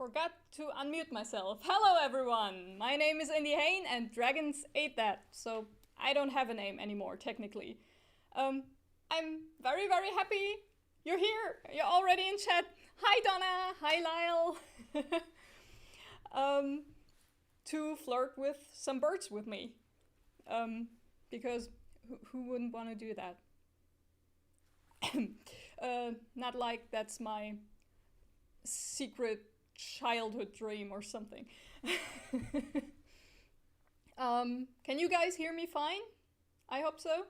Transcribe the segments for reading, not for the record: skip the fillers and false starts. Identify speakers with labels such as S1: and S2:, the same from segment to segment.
S1: forgot to unmute myself. Hello everyone! My name is Indy and dragons ate that, so I don't have a name anymore, technically. I'm very, very happy you're here. You're already in chat. Hi Donna! Hi Lyle! To flirt with some birds with me. Because who wouldn't want to do that? Not like that's my secret childhood dream or something. Can you guys hear me fine? I hope so.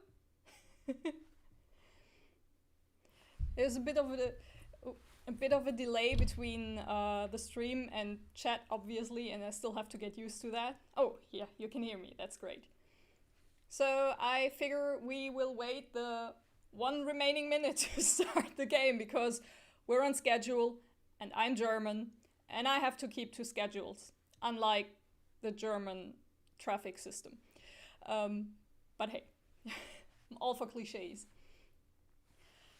S1: There's a bit of a delay between the stream and chat, obviously, and I still have to get used to that. Oh, yeah, you can hear me. That's great. So I figure we will wait the one remaining minute to start the game because we're on schedule and I'm German and I have to keep to schedules, unlike the German traffic system. But hey, I'm all for cliches.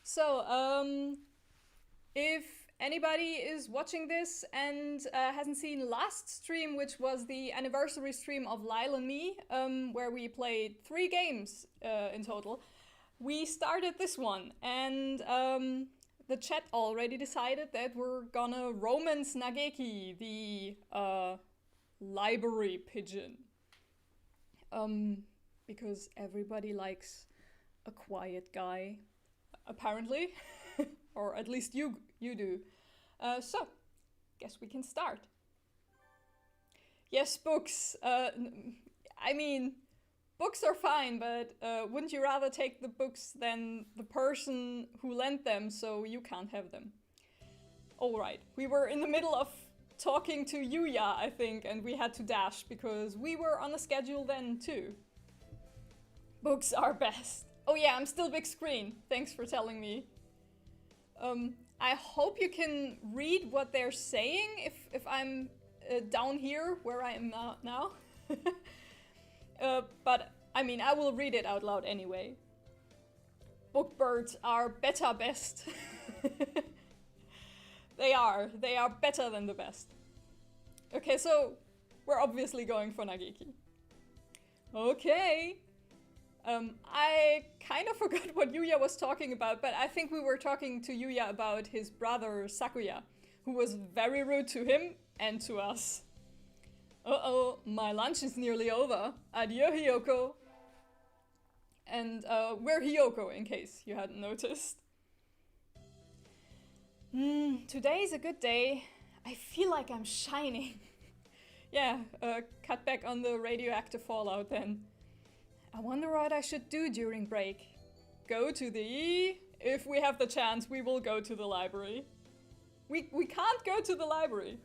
S1: So, if anybody is watching this and hasn't seen last stream, which was the anniversary stream of Lyle and me, where we played 3 games in total, we started this one, and the chat already decided that we're gonna romance Nageki, the library pigeon. Because everybody likes a quiet guy, apparently. Or at least you do. So, guess we can start. Yes, books. I mean, books are fine, but wouldn't you rather take the books than the person who lent them so you can't have them? Alright, we were in the middle of talking to Yuya, I think, and we had to dash because we were on a schedule then too. Books are best. Oh yeah, I'm still big screen. Thanks for telling me. I hope you can read what they're saying if I'm down here where I am now. But I mean, I will read it out loud anyway. Bookbirds are better best. They are better than the best. Okay, so we're obviously going for Nageki. Okay. I kind of forgot what Yuya was talking about, but I think we were talking to Yuya about his brother Sakuya, who was very rude to him and to us. Uh-oh, my lunch is nearly over. Adieu, Hiyoko. And we're Hiyoko, in case you hadn't noticed. Today's a good day. I feel like I'm shining. Yeah, cut back on the radioactive fallout then. I wonder what I should do during break. Go to the... If we have the chance, we will go to the library. We can't go to the library.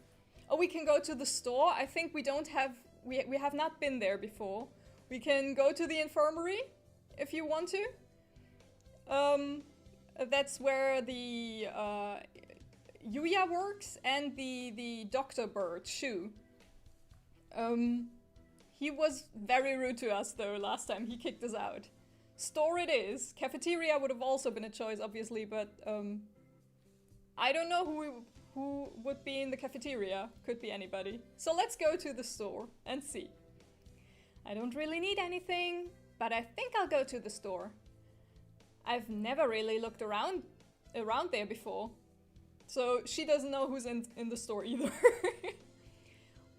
S1: Oh, we can go to the store. I think we don't have... We have not been there before. We can go to the infirmary, if you want to. That's where the Yuya works and the Dr. Bird, Shu. He was very rude to us though last time, he kicked us out. Store it is. Cafeteria would have also been a choice, obviously, but I don't know who would be in the cafeteria. Could be anybody. So let's go to the store and see. I don't really need anything, but I think I'll go to the store. I've never really looked around there before. So she doesn't know who's in the store either.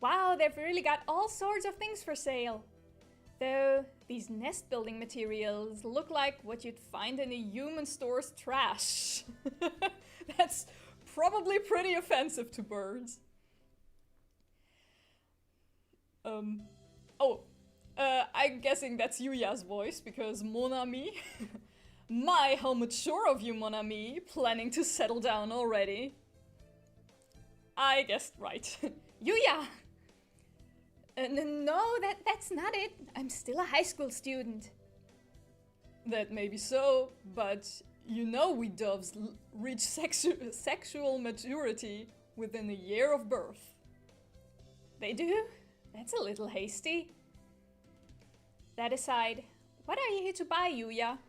S1: Wow, they've really got all sorts of things for sale. Though, these nest building materials look like what you'd find in a human store's trash. That's probably pretty offensive to birds. I'm guessing that's Yuya's voice, because Mon ami. My, how mature of you, Mon ami, planning to settle down already. I guessed right. Yuya! No, that's not it. I'm still a high school student. That may be so, but you know we doves reach sexual maturity within a year of birth. They do? That's a little hasty. That aside, what are you here to buy, Yuya?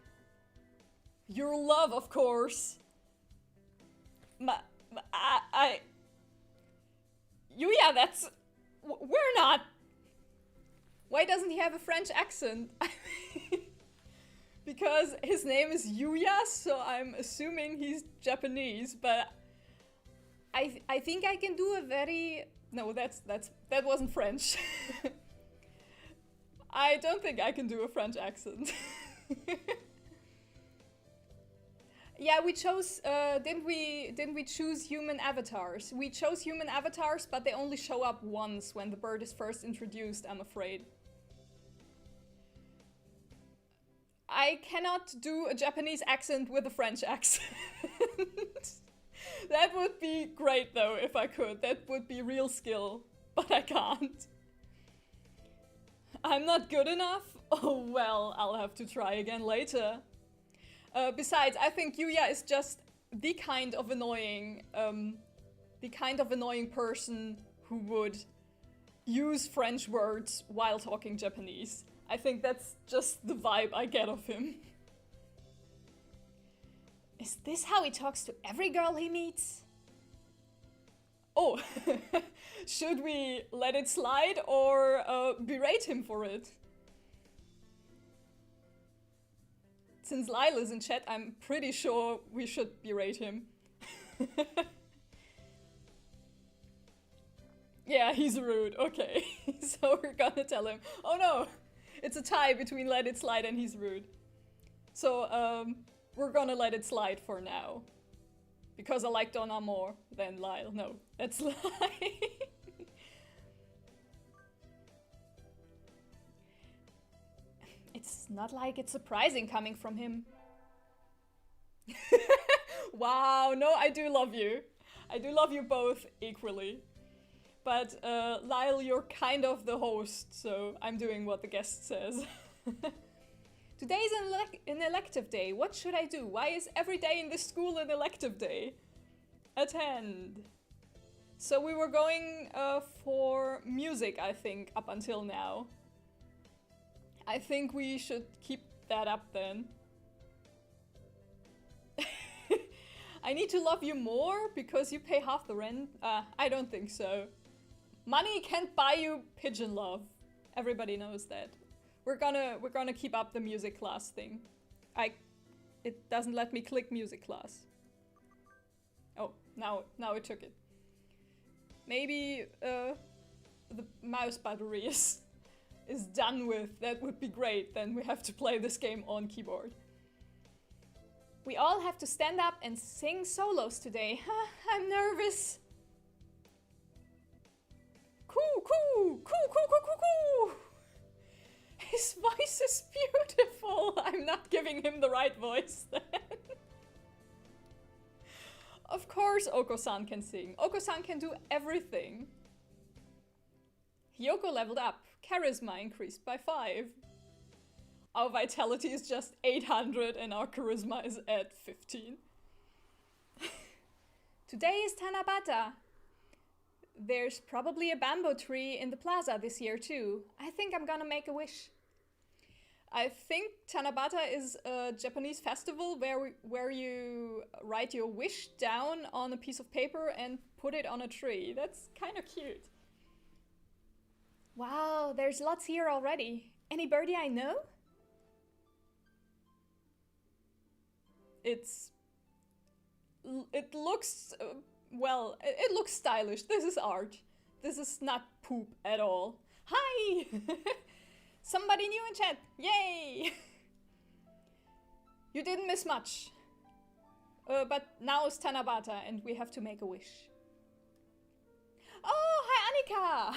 S1: Your love, of course. Yuya, that's... We're not... Why doesn't he have a French accent? Because his name is Yuya, so I'm assuming he's Japanese, but... I think I can do a very... No, that wasn't French. I don't think I can do a French accent. Yeah, we chose, didn't we choose human avatars? We chose human avatars, but they only show up once when the bird is first introduced, I'm afraid. I cannot do a Japanese accent with a French accent. That would be great though, if I could. That would be real skill, but I can't. I'm not good enough? Oh well, I'll have to try again later. Besides, I think Yuya is just the kind of annoying person who would use French words while talking Japanese. I think that's just the vibe I get of him. Is this how he talks to every girl he meets? Oh, should we let it slide or berate him for it? Since Lyle is in chat, I'm pretty sure we should berate him. Yeah, he's rude. Okay, so we're gonna tell him. Oh no, it's a tie between let it slide and he's rude. So we're gonna let it slide for now. Because I like Donna more than Lyle. No, that's lie. It's not like it's surprising coming from him. Wow, no, I do love you. I do love you both equally. But Lyle, you're kind of the host, so I'm doing what the guest says. Today is an elective day. What should I do? Why is every day in this school an elective day? Attend. So we were going for music, I think, up until now. I think we should keep that up then. I need to love you more because you pay half the rent? I don't think so. Money can't buy you pigeon love. Everybody knows that. We're gonna keep up the music class thing. It doesn't let me click music class. Oh, now it took it. Maybe the mouse battery is done with. That would be great. Then we have to play this game on keyboard. We all have to stand up and sing solos today. I'm nervous. Coo, coo, coo, coo, coo, coo, coo. His voice is beautiful. I'm not giving him the right voice then. Of course Oko-san can sing. Oko-san can do everything. Hyoko leveled up. Charisma increased by 5. Our vitality is just 800 and our charisma is at 15. Today is Tanabata. There's probably a bamboo tree in the plaza this year too. I think I'm gonna make a wish. I think Tanabata is a Japanese festival where you write your wish down on a piece of paper and put it on a tree. That's kind of cute. Wow, there's lots here already. Any birdie I know? It looks, well, it looks stylish. This is art. This is not poop at all. Hi! Somebody new in chat. Yay! You didn't miss much. But now it's Tanabata and we have to make a wish. Oh, hi Annika!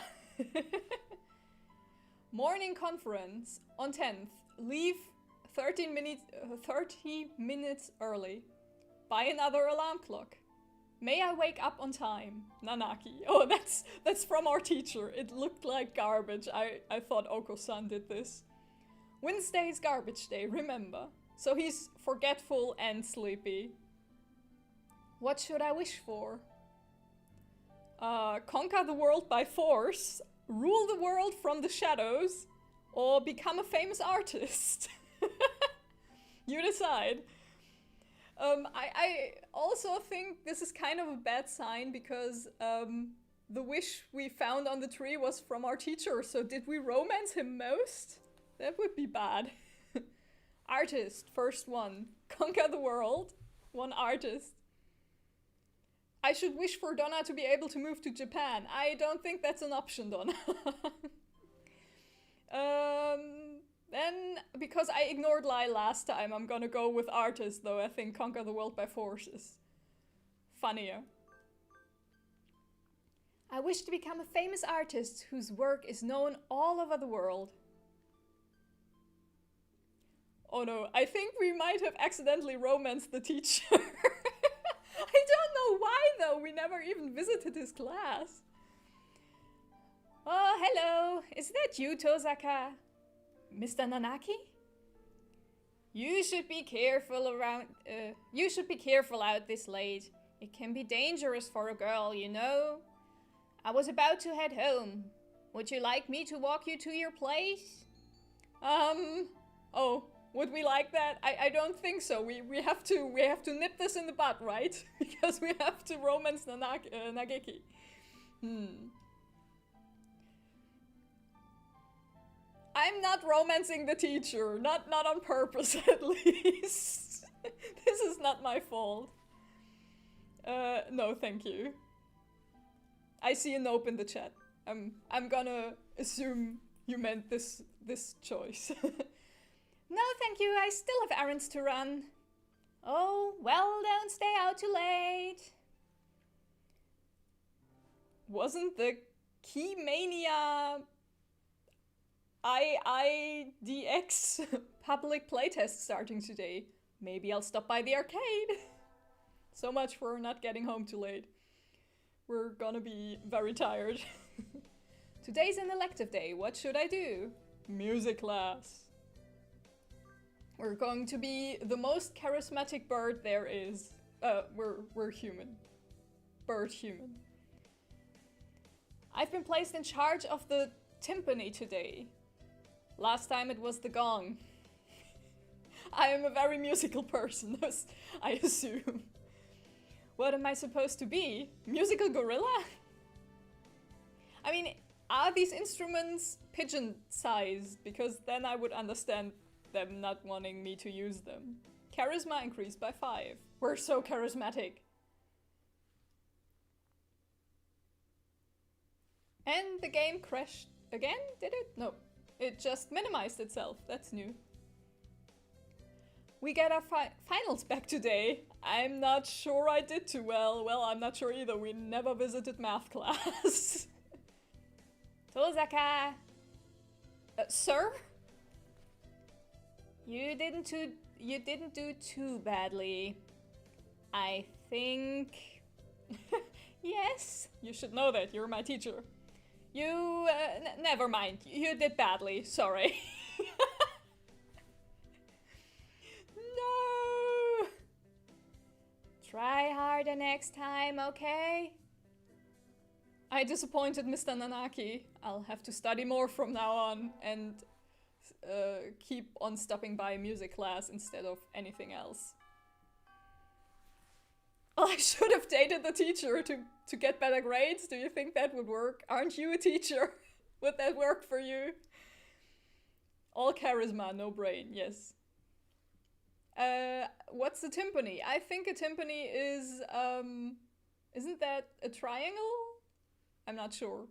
S1: Morning conference on 10th. Leave 30 minutes early. Buy another alarm clock. May I wake up on time? Nanaki. Oh, that's from our teacher. It looked like garbage. I thought Oko-san did this. Wednesday is garbage day, remember. So he's forgetful and sleepy. What should I wish for? Conquer the world by force, rule the world from the shadows, or become a famous artist. You decide. I also think this is kind of a bad sign because the wish we found on the tree was from our teacher, so did we romance him most? That would be bad. Artist, first one. Conquer the world. One artist. I should wish for Donna to be able to move to Japan. I don't think that's an option, Donna. Then, because I ignored Lie last time, I'm gonna go with artist, though I think Conquer the World by Force is funnier. I wish to become a famous artist whose work is known all over the world. Oh no, I think we might have accidentally romanced the teacher. I don't know why though, we never even visited his class. Oh, hello, is that you, Tozaka? Mr. Nanaki? You should be careful out this late. It can be dangerous for a girl, you know. I was about to head home. Would you like me to walk you to your place? Oh, would we like that? I don't think so. We have to nip this in the bud, right? Because we have to romance Nageki. I'm not romancing the teacher. Not on purpose, at least. This is not my fault. No, thank you. I see a nope in the chat. I'm gonna assume you meant this choice. No, thank you. I still have errands to run. Oh, well, don't stay out too late. Wasn't the Key Mania IIDX public playtest starting today? Maybe I'll stop by the arcade. So much for not getting home too late. We're gonna be very tired. Today's an elective day. What should I do? Music class. We're going to be the most charismatic bird there is. We're human. Bird human. I've been placed in charge of the timpani today. Last time it was the gong. I am a very musical person, I assume. What am I supposed to be? Musical gorilla? I mean, are these instruments pigeon-sized? Because then I would understand them not wanting me to use them. Charisma increased by 5. We're so charismatic. And the game crashed again, did it? No, it just minimized itself. That's new. We get our finals back today. I'm not sure I did too well. Well, I'm not sure either. We never visited math class. Tozaka! Sir? You didn't do too badly. I think... Yes? You should know that. You're my teacher. You... never mind. You did badly. Sorry. No! Try harder next time, okay? I disappointed Mr. Nanaki. I'll have to study more from now on and keep on stopping by music class instead of anything else. Well, I should have dated the teacher to get better grades. Do you think that would work? Aren't you a teacher? Would that work for you? All charisma, no brain, yes. What's the timpani? I think a timpani is, isn't that a triangle? I'm not sure.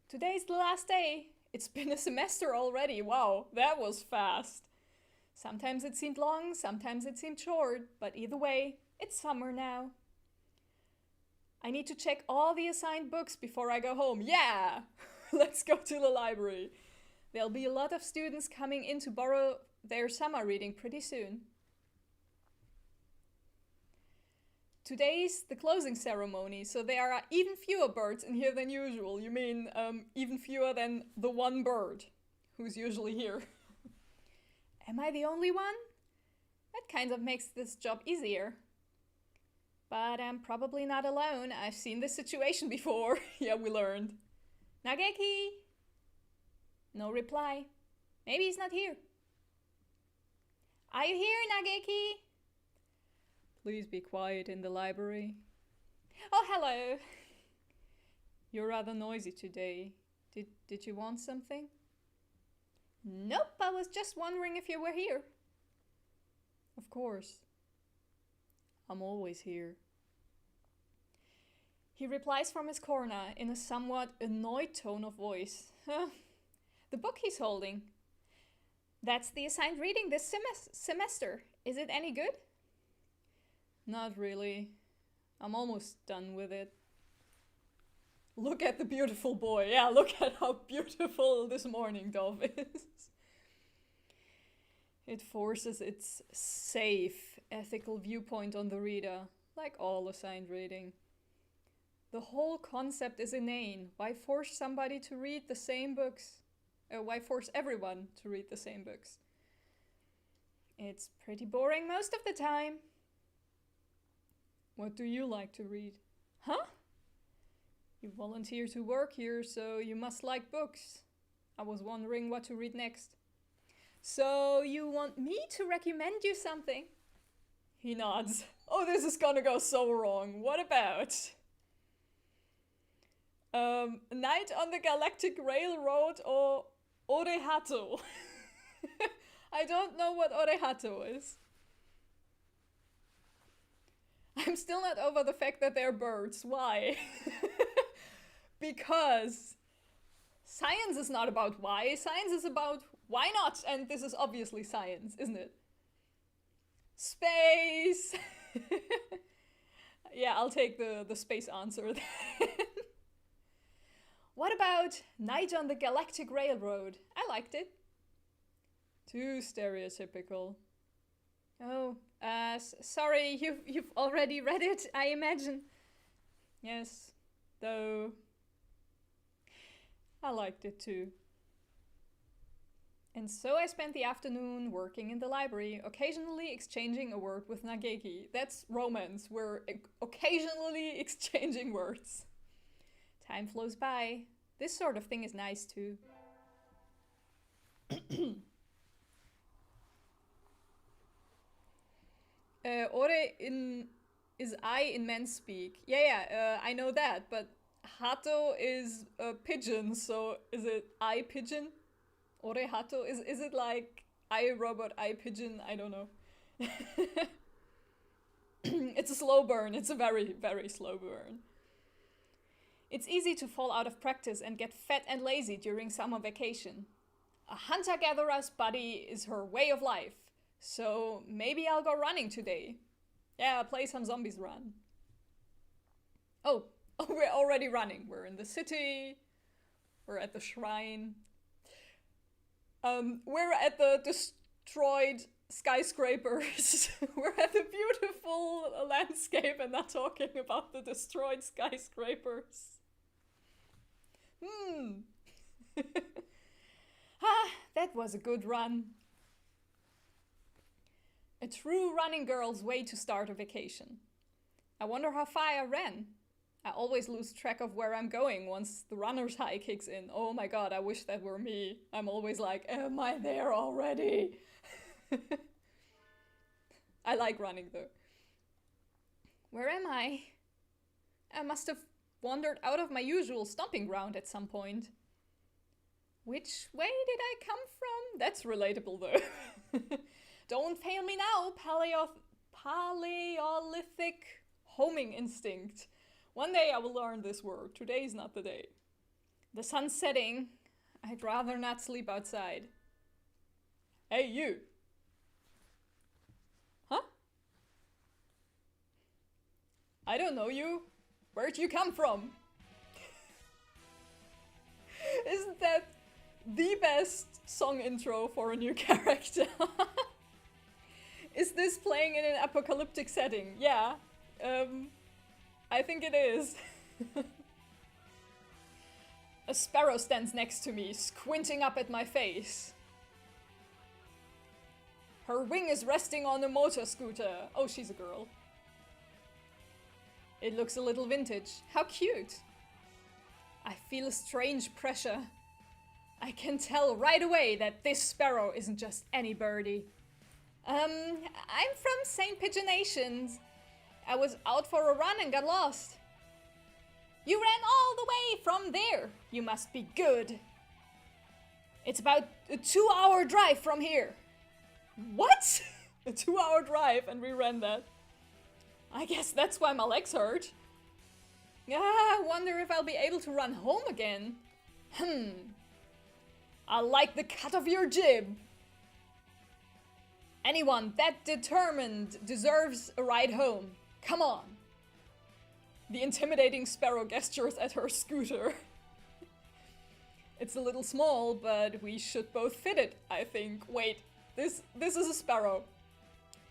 S1: Today's the last day. It's been a semester already. Wow, that was fast. Sometimes it seemed long, sometimes it seemed short, but either way, it's summer now. I need to check all the assigned books before I go home. Yeah! Let's go to the library. There'll be a lot of students coming in to borrow their summer reading pretty soon. Today's the closing ceremony, so there are even fewer birds in here than usual. You mean even fewer than the one bird who's usually here. Am I the only one? That kind of makes this job easier. But I'm probably not alone. I've seen this situation before. Yeah, we learned. Nageki? No reply. Maybe he's not here. Are you here, Nageki? Please be quiet in the library. Oh, hello. You're rather noisy today. Did you want something? Nope, I was just wondering if you were here. Of course. I'm always here. He replies from his corner in a somewhat annoyed tone of voice. The book he's holding. That's the assigned reading this semester. Is it any good? Not really. I'm almost done with it. Look at the beautiful boy. Yeah, look at how beautiful this morning dove is. It forces its safe, ethical viewpoint on the reader, like all assigned reading. The whole concept is inane. Why force somebody to read the same books? Why force everyone to read the same books? It's pretty boring most of the time. What do you like to read? Huh? You volunteer to work here, so you must like books. I was wondering what to read next. So you want me to recommend you something? He nods. Oh, this is gonna go so wrong. What about? Night on the Galactic Railroad or Orehato? I don't know what Orehato is. I'm still not over the fact that they're birds. Why? Because science is not about why. Science is about why not? And this is obviously science, isn't it? Space! Yeah, I'll take the space answer then. What about Night on the Galactic Railroad? I liked it. Too stereotypical. Oh, sorry, you've already read it, I imagine. Yes, though I liked it too. And so I spent the afternoon working in the library, occasionally exchanging a word with Nageki. That's romance, we're occasionally exchanging words. Time flows by. This sort of thing is nice too. Ore is I in men's speak. Yeah, I know that, but Hato is a pigeon, so is it I pigeon? Ore Hato? Is it like I robot, I pigeon? I don't know. It's a slow burn. It's a very, very slow burn. It's easy to fall out of practice and get fat and lazy during summer vacation. A hunter-gatherer's body is her way of life. So maybe I'll go running today. Yeah, play some zombies run. Oh, we're already running. We're in the city. We're at the shrine. We're at the destroyed skyscrapers. We're at the beautiful landscape and not talking about the destroyed skyscrapers. That was a good run. A true running girl's way to start a vacation. I wonder how far I ran. I always lose track of where I'm going once the runner's high kicks in. Oh my god, I wish that were me. I'm always like, am I there already? I like running though. Where am I? I must have wandered out of my usual stomping ground at some point. Which way did I come from? That's relatable though. Don't fail me now, Paleolithic homing instinct. One day I will learn this word. Today is not the day. The sun's setting. I'd rather not sleep outside. Hey, you. Huh? I don't know you. Where'd you come from? Isn't that the best song intro for a new character? Is this playing in an apocalyptic setting? Yeah. I think it is. A sparrow stands next to me, squinting up at my face. Her wing is resting on a motor scooter. Oh, she's a girl. It looks a little vintage. How cute. I feel a strange pressure. I can tell right away that this sparrow isn't just any birdie. I'm from St. Pigeonations. I was out for a run and got lost. You ran all the way from there. You must be good. It's about a 2-hour drive from here. What? A 2-hour drive and we ran that. I guess that's why my legs hurt. I wonder if I'll be able to run home again. I like the cut of your jib. Anyone that determined deserves a ride home. Come on. The intimidating sparrow gestures at her scooter. It's a little small, but we should both fit it, I think. Wait, this is a sparrow.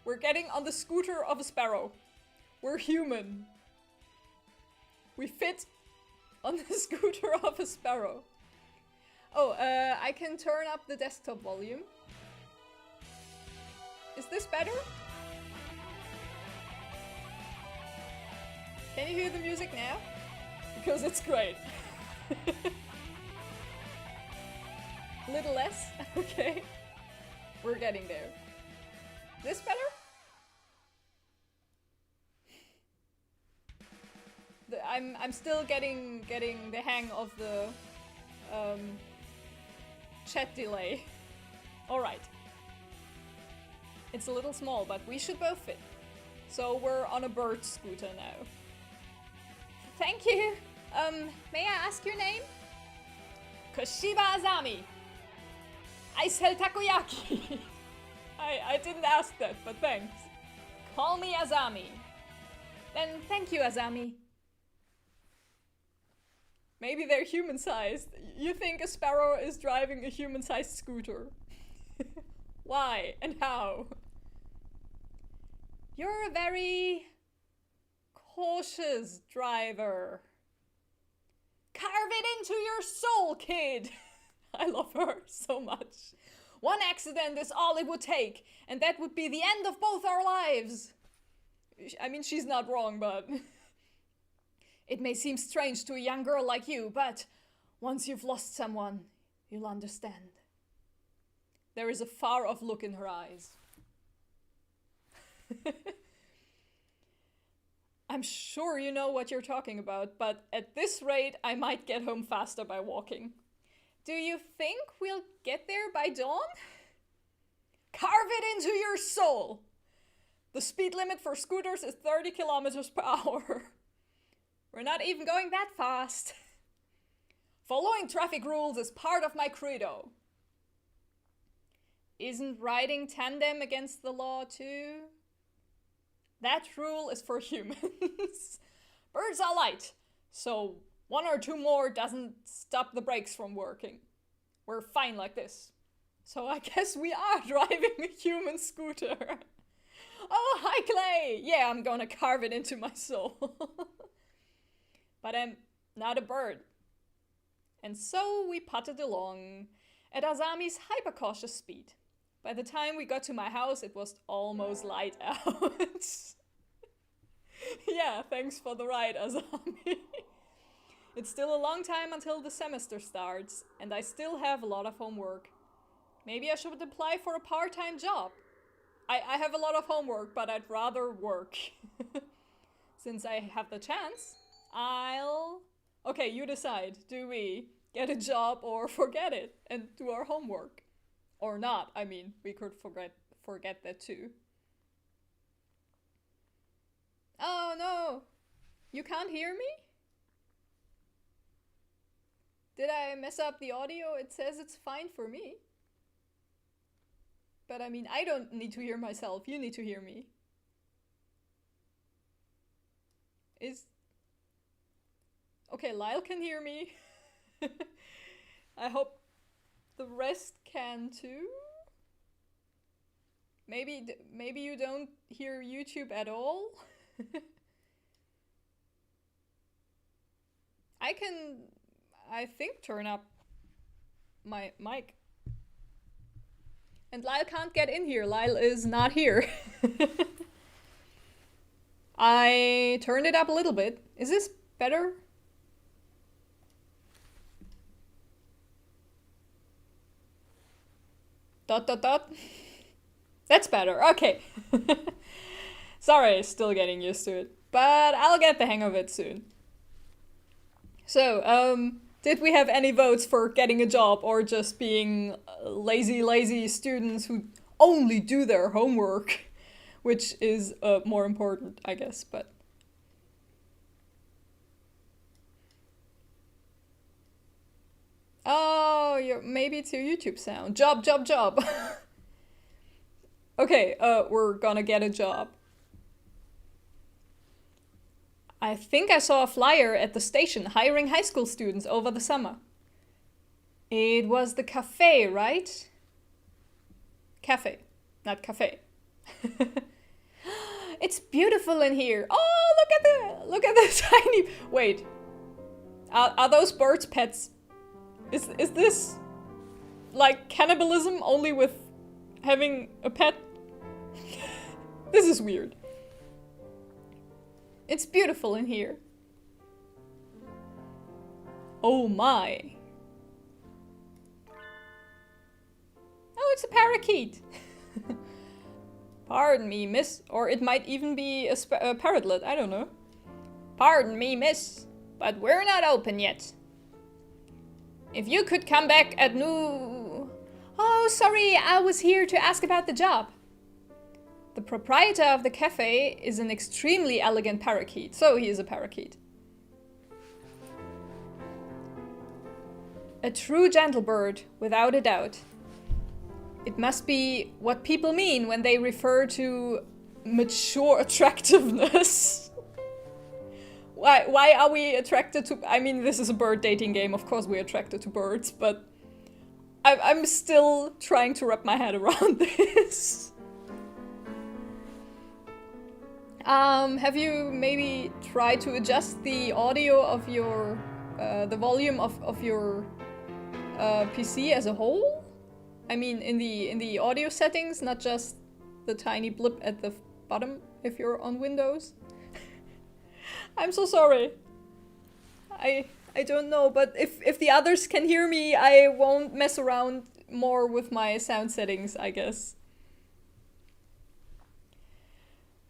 S1: We're getting on the scooter of a sparrow. We're human. We fit on the scooter of a sparrow. Oh, I can turn up the desktop volume. Is this better? Can you hear the music now? Because it's great. A little less? Okay. We're getting there. This better? I'm still getting the hang of the chat delay. Alright. It's a little small, but we should both fit. So we're on a bird scooter now. Thank you. May I ask your name? Koshiba Azami. I sell takoyaki. I didn't ask that, but thanks. Call me Azami. Then thank you, Azami. Maybe they're human-sized. You think a sparrow is driving a human-sized scooter? Why and how? You're a very cautious driver. Carve it into your soul, kid. I love her so much. One accident is all it would take, and that would be the end of both our lives. I mean, she's not wrong, but... It may seem strange to a young girl like you, but once you've lost someone, you'll understand. There is a far-off look in her eyes. I'm sure you know what you're talking about, but at this rate, I might get home faster by walking. Do you think we'll get there by dawn? Carve it into your soul! The speed limit for scooters is 30 kilometers per hour. We're not even going that fast. Following traffic rules is part of my credo. Isn't riding tandem against the law too? That rule is for humans. Birds are light, so 1 or 2 more doesn't stop the brakes from working. We're fine like this. So I guess we are driving a human scooter. Oh, hi Clay! Yeah, I'm gonna carve it into my soul. But I'm not a bird. And so we putted along at Azami's hyper-cautious speed. By the time we got to my house, it was almost light out. Yeah, thanks for the ride, Azami. It's still a long time until the semester starts, and I still have a lot of homework. Maybe I should apply for a part-time job. I have a lot of homework, but I'd rather work. Since I have the chance, I'll... Okay, you decide. Do we get a job or forget it and do our homework? Or not, I mean, we could forget that too. Oh no! You can't hear me? Did I mess up the audio? It says it's fine for me. But I mean, I don't need to hear myself, you need to hear me. Okay, Lyle can hear me. I hope the rest can too. Maybe you don't hear YouTube at all. I can, I think, turn up my mic. And Lyle can't get in here. Lyle is not here. I turned it up a little bit. Is this better? Dot dot dot. That's better. Okay. Sorry, still getting used to it. But I'll get the hang of it soon. So, did we have any votes for getting a job or just being lazy students who only do their homework? Which is more important, I guess, but... Oh, maybe it's your YouTube sound. Job. Okay, we're gonna get a job. I think I saw a flyer at the station hiring high school students over the summer. It was the cafe, right? Cafe, not cafe. It's beautiful in here. Oh, look at the tiny... Wait, are those birds pets? Is this like cannibalism only with having a pet? This is weird. It's beautiful in here. Oh my. Oh, it's a parakeet. Pardon me, miss. Or it might even be a parrotlet, I don't know. Pardon me, miss, but we're not open yet. If you could come back at noon... Oh, sorry, I was here to ask about the job. The proprietor of the cafe is an extremely elegant parakeet, so he is a parakeet. A true gentle bird, without a doubt. It must be what people mean when they refer to mature attractiveness. Why are we attracted to... I mean, this is a bird dating game, of course we're attracted to birds, but... I'm still trying to wrap my head around this. Have you maybe tried to adjust the audio of your... the volume of your PC as a whole? I mean, in the audio settings, not just the tiny blip at the bottom if you're on Windows. I'm so sorry. I don't know, but if the others can hear me, I won't mess around more with my sound settings, I guess.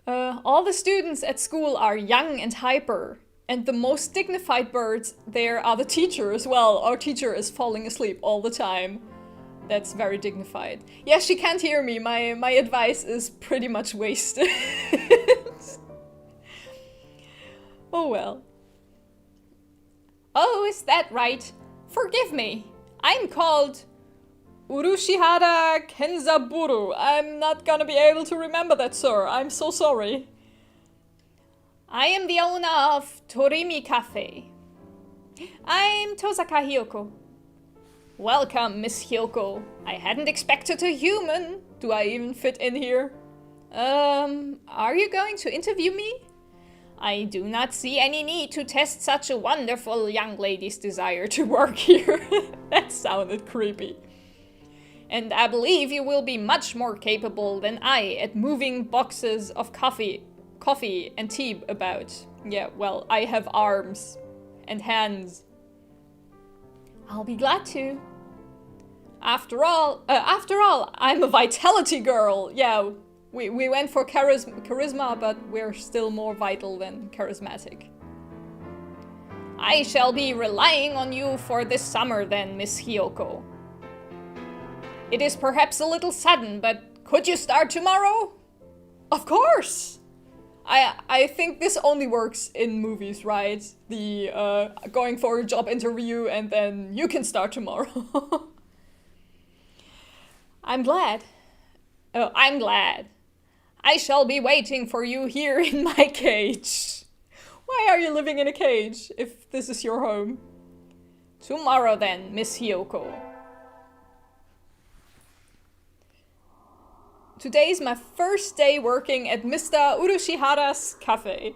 S1: All the students at school are young and hyper, and the most dignified birds there are the teachers. Well, our teacher is falling asleep all the time. That's very dignified. Yeah, she can't hear me. My advice is pretty much wasted. Oh well. Oh, is that right? Forgive me. I'm called Urushihara Kenzaburu. I'm not gonna be able to remember that, sir. I'm so sorry. I am the owner of Torimi Cafe. I'm Tosaka Hyoko. Welcome, Miss Hyoko. I hadn't expected a human. Do I even fit in here? Are you going to interview me? I do not see any need to test such a wonderful young lady's desire to work here. That sounded creepy. And I believe you will be much more capable than I at moving boxes of coffee and tea about. Yeah, well, I have arms and hands. I'll be glad to. After all, I'm a vitality girl. Yeah, we went for charisma, but we're still more vital than charismatic. I shall be relying on you for this summer then, Miss Hyoko. It is perhaps a little sudden, but could you start tomorrow? Of course! I think this only works in movies, right? The going for a job interview and then you can start tomorrow. I'm glad. Oh, I'm glad. I shall be waiting for you here in my cage. Why are you living in a cage if this is your home? Tomorrow then, Miss Hyoko. Today's my first day working at Mr. Urushihara's cafe.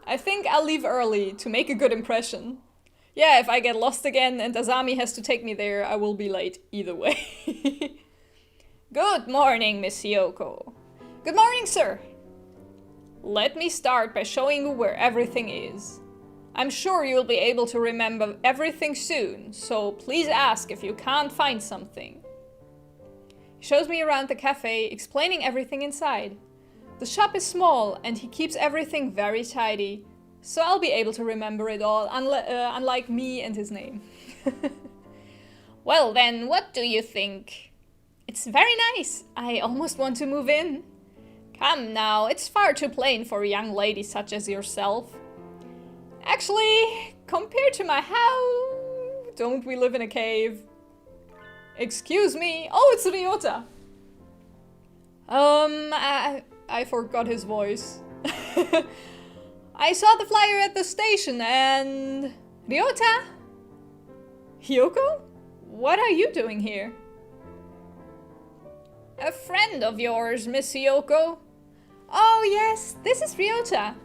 S1: I think I'll leave early to make a good impression. Yeah, if I get lost again and Azami has to take me there, I will be late either way. Good morning, Miss Hyoko. Good morning, sir. Let me start by showing you where everything is. I'm sure you'll be able to remember everything soon, so please ask if you can't find something. He shows me around the cafe, explaining everything inside. The shop is small and he keeps everything very tidy. so I'll be able to remember it all, unlike me and his name. Well then, what do you think? It's very nice. I almost want to move in. Come now, it's far too plain for a young lady such as yourself. Actually, compared to my house, don't we live in a cave? Excuse me. Oh, it's Ryota. I forgot his voice. I saw the flyer at the station and... Ryota? Hyoko? What are you doing here? A friend of yours, Miss Hyoko. Oh yes, this is Ryota.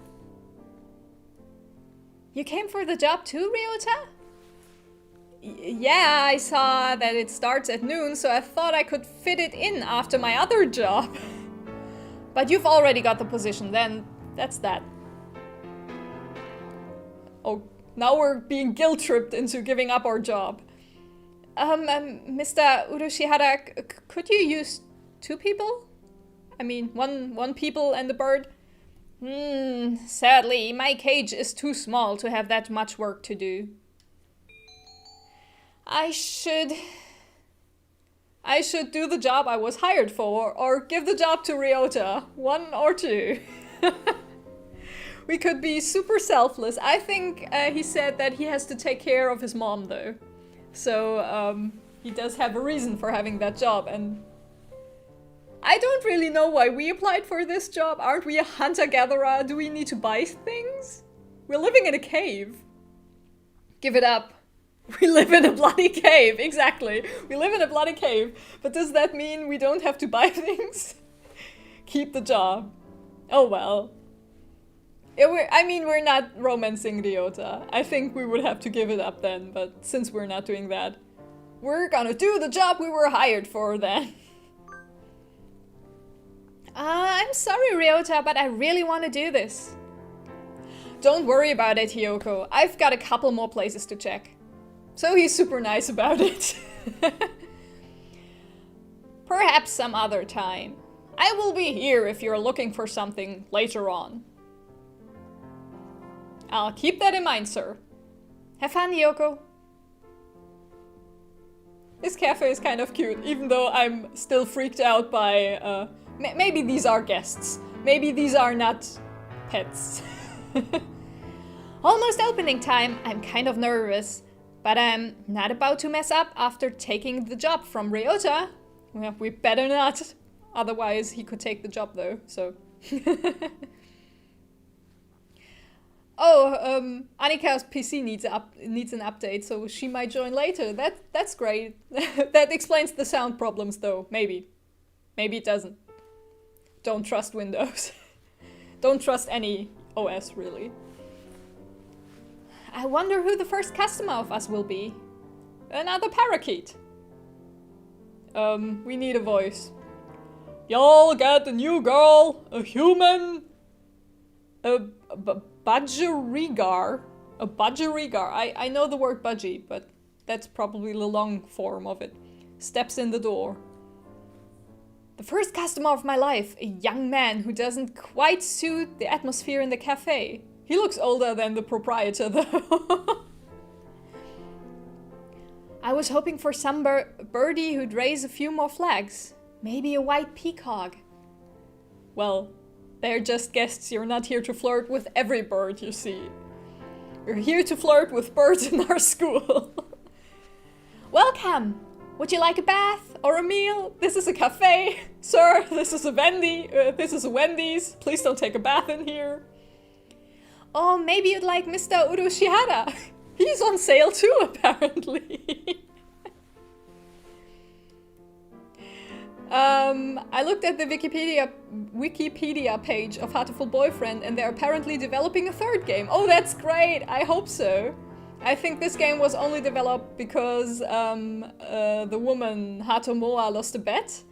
S1: You came for the job too, Ryota? Yeah, I saw that it starts at noon, so I thought I could fit it in after my other job. But you've already got the position, then that's that. Oh, now we're being guilt-tripped into giving up our job. Mr. Urushihara, could you use 2 people? I mean, one people and a bird? Sadly, my cage is too small to have that much work to do. I should do the job I was hired for, or give the job to Ryota. 1 or 2. We could be super selfless. I think he said that he has to take care of his mom though. So he does have a reason for having that job, and I don't really know why we applied for this job. Aren't we a hunter-gatherer? Do we need to buy things? We're living in a cave. Give it up. We live in a bloody cave, exactly. We live in a bloody cave. But does that mean we don't have to buy things? Keep the job. Oh well. We're not romancing Ryota. I think we would have to give it up then, but since we're not doing that, we're gonna do the job we were hired for then. I'm sorry, Ryota, but I really want to do this. Don't worry about it, Hyoko. I've got a couple more places to check. So he's super nice about it. Perhaps some other time. I will be here if you're looking for something later on. I'll keep that in mind, sir. Have fun, Hyoko. This cafe is kind of cute, even though I'm still freaked out by... maybe these are guests. Maybe these are not pets. Almost opening time. I'm kind of nervous. But I'm not about to mess up after taking the job from Ryota. Well, we better not. Otherwise, he could take the job though, so... Oh, Annika's PC needs an update, so she might join later. That's great. That explains the sound problems though, maybe. Maybe it doesn't. Don't trust Windows. Don't trust any OS, really. I wonder who the first customer of us will be. Another parakeet. We need a voice. Y'all get a new girl, a human, a budgerigar. A budgerigar. I know the word budgie, but that's probably the long form of it. Steps in the door. The first customer of my life, a young man who doesn't quite suit the atmosphere in the cafe. He looks older than the proprietor though. I was hoping for some birdie who'd raise a few more flags. Maybe a white peacock. Well, they're just guests. You're not here to flirt with every bird you see. You're here to flirt with birds in our school. Welcome! Would you like a bath or a meal? This is a cafe. Sir, this is a Wendy's. Please don't take a bath in here. Oh, maybe you'd like Mr. Urushihara. He's on sale too, apparently. I looked at the Wikipedia page of HatofulBoyfriend, and they're apparently developing a 3rd game. Oh, that's great! I hope so. I think this game was only developed because the woman Hatomoa lost a bet.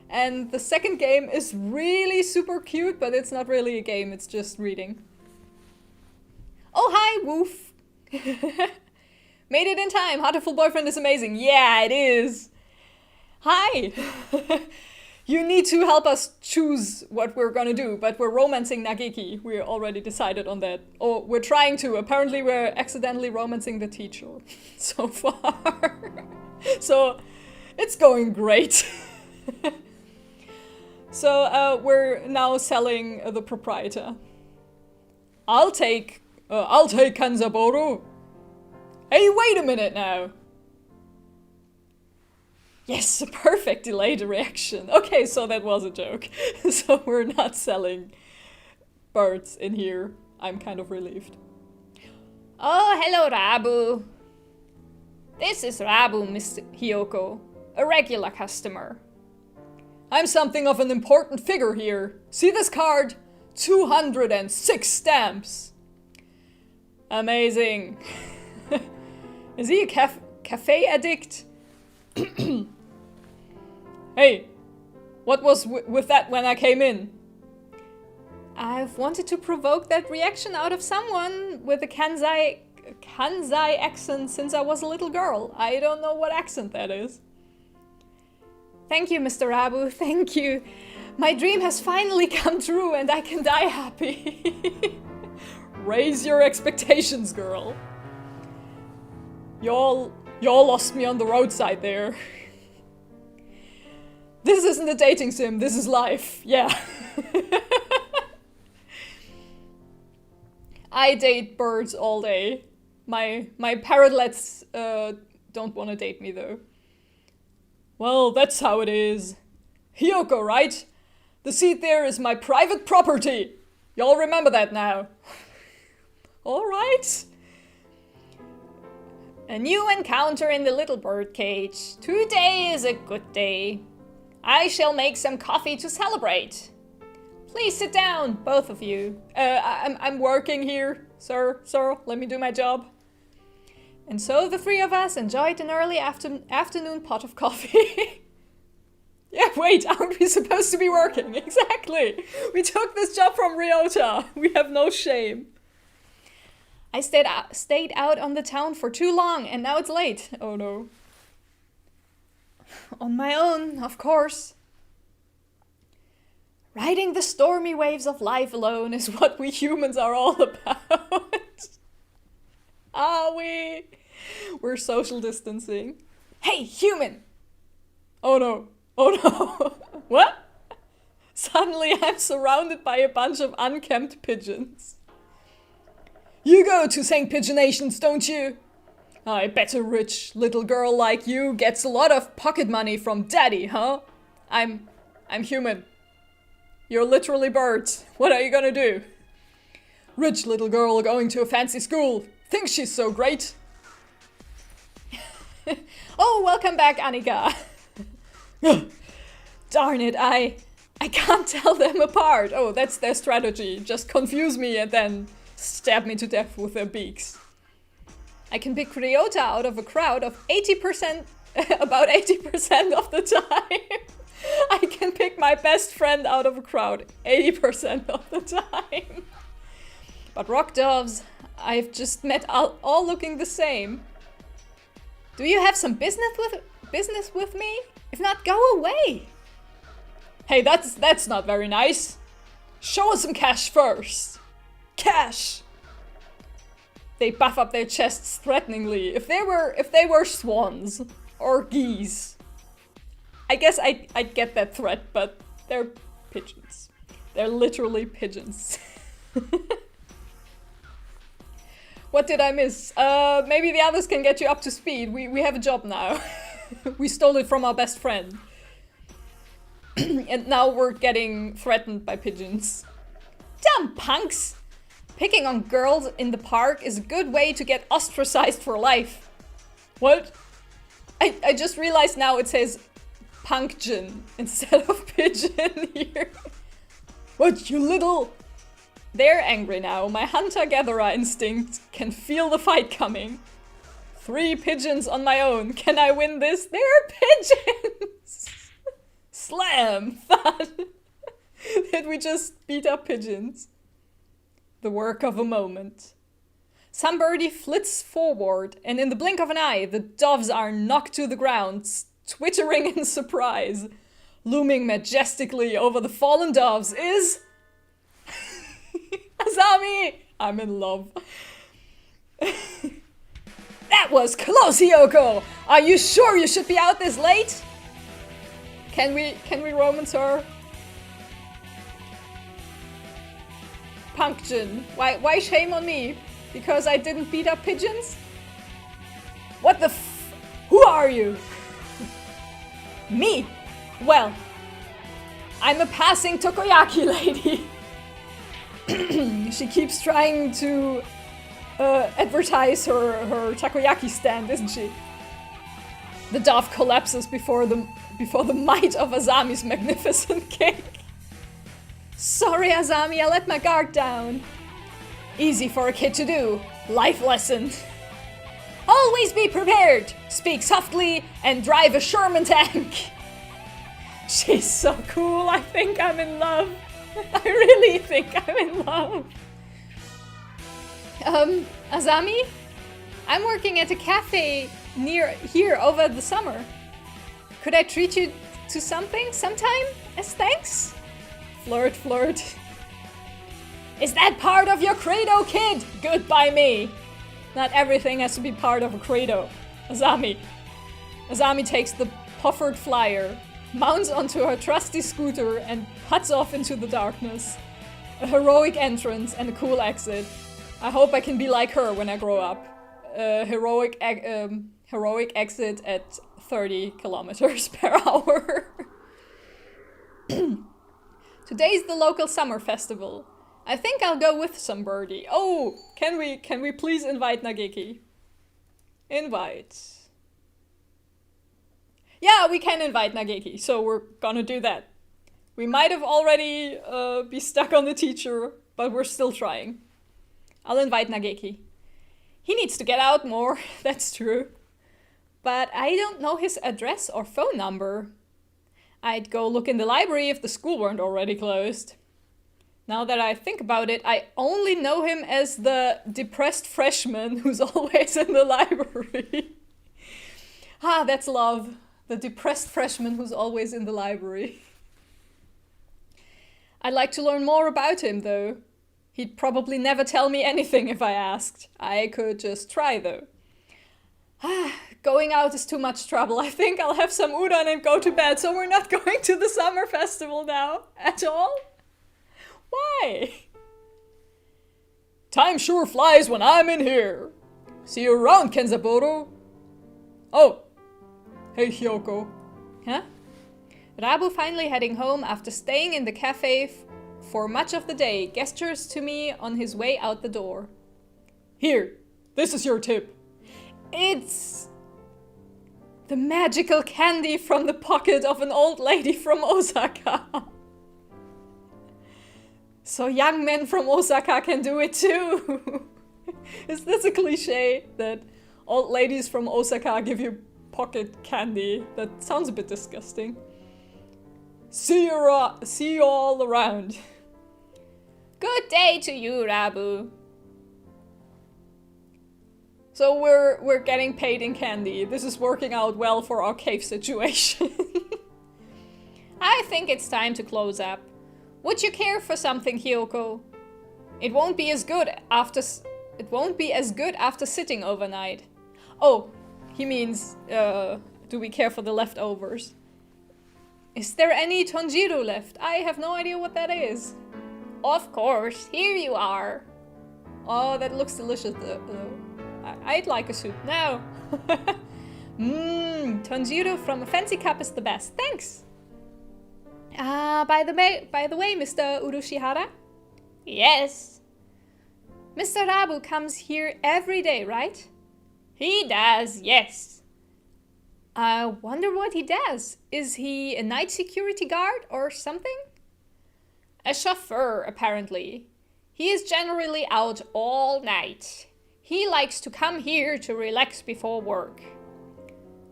S1: And the 2nd game is really super cute, but it's not really a game, it's just reading. Oh, hi, Woof! Made it in time! HatofulBoyfriend is amazing! Yeah, it is! Hi! You need to help us choose what we're gonna do, but we're romancing Nageki. We already decided on that. Or we're trying to. Apparently we're accidentally romancing the teacher so far. So it's going great. So we're now selling the proprietor. I'll take Kanzaboru. Hey, wait a minute now. Yes, a perfect delayed reaction. Okay, so that was a joke. So we're not selling birds in here. I'm kind of relieved. Oh, hello, Rabu. This is Rabu, Miss Hiyoko. A regular customer. I'm something of an important figure here. See this card? 206 stamps. Amazing. Is he a cafe addict? Hey, what was with that when I came in? I've wanted to provoke that reaction out of someone with a Kansai accent since I was a little girl. I don't know what accent that is. Thank you, Mr. Abu, thank you. My dream has finally come true and I can die happy. Raise your expectations, girl. Y'all lost me on the roadside there. This isn't a dating sim, this is life. Yeah. I date birds all day. My parrotlets don't want to date me though. Well, that's how it is. Hiyoko, right? The seat there is my private property. Y'all remember that now. All right. A new encounter in the little bird cage. Today is a good day. I shall make some coffee to celebrate. Please sit down, both of you. I'm working here, sir. Let me do my job. And so the three of us enjoyed an early afternoon pot of coffee. Yeah, wait, aren't we supposed to be working? Exactly. We took this job from Ryota. We have no shame. I stayed out on the town for too long and now it's late. Oh no. On my own, of course. Riding the stormy waves of life alone is what we humans are all about. Are we? We're social distancing. Hey, human! Oh no. Oh no. What? Suddenly I'm surrounded by a bunch of unkempt pigeons. You go to St. Pigeonations, don't you? I bet a rich little girl like you gets a lot of pocket money from daddy, huh? I'm human. You're literally birds. What are you gonna do? Rich little girl going to a fancy school. Thinks she's so great. Oh, welcome back, Annika. Darn it, I can't tell them apart. Oh, that's their strategy. Just confuse me and then stab me to death with their beaks. I can pick Ryota out of a crowd of 80%, about 80% of the time. I can pick my best friend out of a crowd 80% of the time. But rock doves, I've just met all looking the same. Do you have some business with me? If not, go away. Hey, that's not very nice. Show us some cash first. Cash. They puff up their chests threateningly. If they were swans or geese, I guess I'd get that threat, but they're pigeons. They're literally pigeons. What did I miss? Maybe the others can get you up to speed. We have a job now. We stole it from our best friend. And now we're getting threatened by pigeons. Damn punks! Picking on girls in the park is a good way to get ostracized for life. What? I just realized now it says puncton instead of pigeon here. What, you little... They're angry now. My hunter-gatherer instinct can feel the fight coming. 3 pigeons on my own. Can I win this? They're pigeons! Slam! Thud! Did we just beat up pigeons? The work of a moment. Some birdie flits forward, and in the blink of an eye, the doves are knocked to the ground, twittering in surprise. looming majestically over the fallen doves is... Azami! I'm in love. That was close, Hiyoko! Are you sure you should be out this late? Can we romance her? Pumpkin. Why shame on me? Because I didn't beat up pigeons? What the f... Who are you? Me? Well, I'm a passing takoyaki lady. She keeps trying to advertise her takoyaki stand, isn't she? The dove collapses before the might of Azami's magnificent cake. Sorry, Azami, I let my guard down. Easy for a kid to do. Life lesson. Always be prepared. Speak softly and drive a Sherman tank. She's so cool. I think I'm in love. I really think I'm in love. Azami? I'm working at a cafe near here over the summer. Could I treat you to something sometime as thanks? Flirt, flirt. Is that part of your credo, kid? Good by me. Not everything has to be part of a credo. Azami. Azami takes the puffered flyer, mounts onto her trusty scooter and puts off into the darkness. A heroic entrance and a cool exit. I hope I can be like her when I grow up. Heroic exit at 30 kilometers per hour. Today's the local summer festival. I think I'll go with some birdie. Oh, can we please invite Nageki? Invite. Yeah, we can invite Nageki, so we're gonna do that. We might have already be stuck on the teacher, but we're still trying. I'll invite Nageki. He needs to get out more, that's true. But I don't know his address or phone number. I'd go look in the library if the school weren't already closed. Now that I think about it, I only know him as the depressed freshman who's always in the library. Ah, that's love. The depressed freshman who's always in the library. I'd like to learn more about him, though. He'd probably never tell me anything if I asked. I could just try, though. Going out is too much trouble. I think I'll have some udon and go to bed, so we're not going to the summer festival now at all? Why? Time sure flies when I'm in here. See you around, Kenzaburo. Oh. Hey, Hiyoko. Huh? Rabu, finally heading home after staying in the cafe for much of the day, gestures to me on his way out the door. Here, this is your tip. It's the magical candy from the pocket of an old lady from Osaka. So young men from Osaka can do it too. Is this a cliche that old ladies from Osaka give you pocket candy? That sounds a bit disgusting. See you all around. Good day to you, Rabu. So we're getting paid in candy. This is working out well for our cave situation. I think it's time to close up. Would you care for something, Hiyoko? It won't be as good after sitting overnight. Oh, he means do we care for the leftovers? Is there any tonjiru left? I have no idea what that is. Of course, here you are. Oh, that looks delicious though. I'd like a soup now. Tonjiru from a fancy cup is the best. Thanks. By the way, Mr. Urushihara? Yes. Mr. Rabu comes here every day, right? He does, yes. I wonder what he does. Is he a night security guard or something? A chauffeur, apparently. He is generally out all night. He likes to come here to relax before work.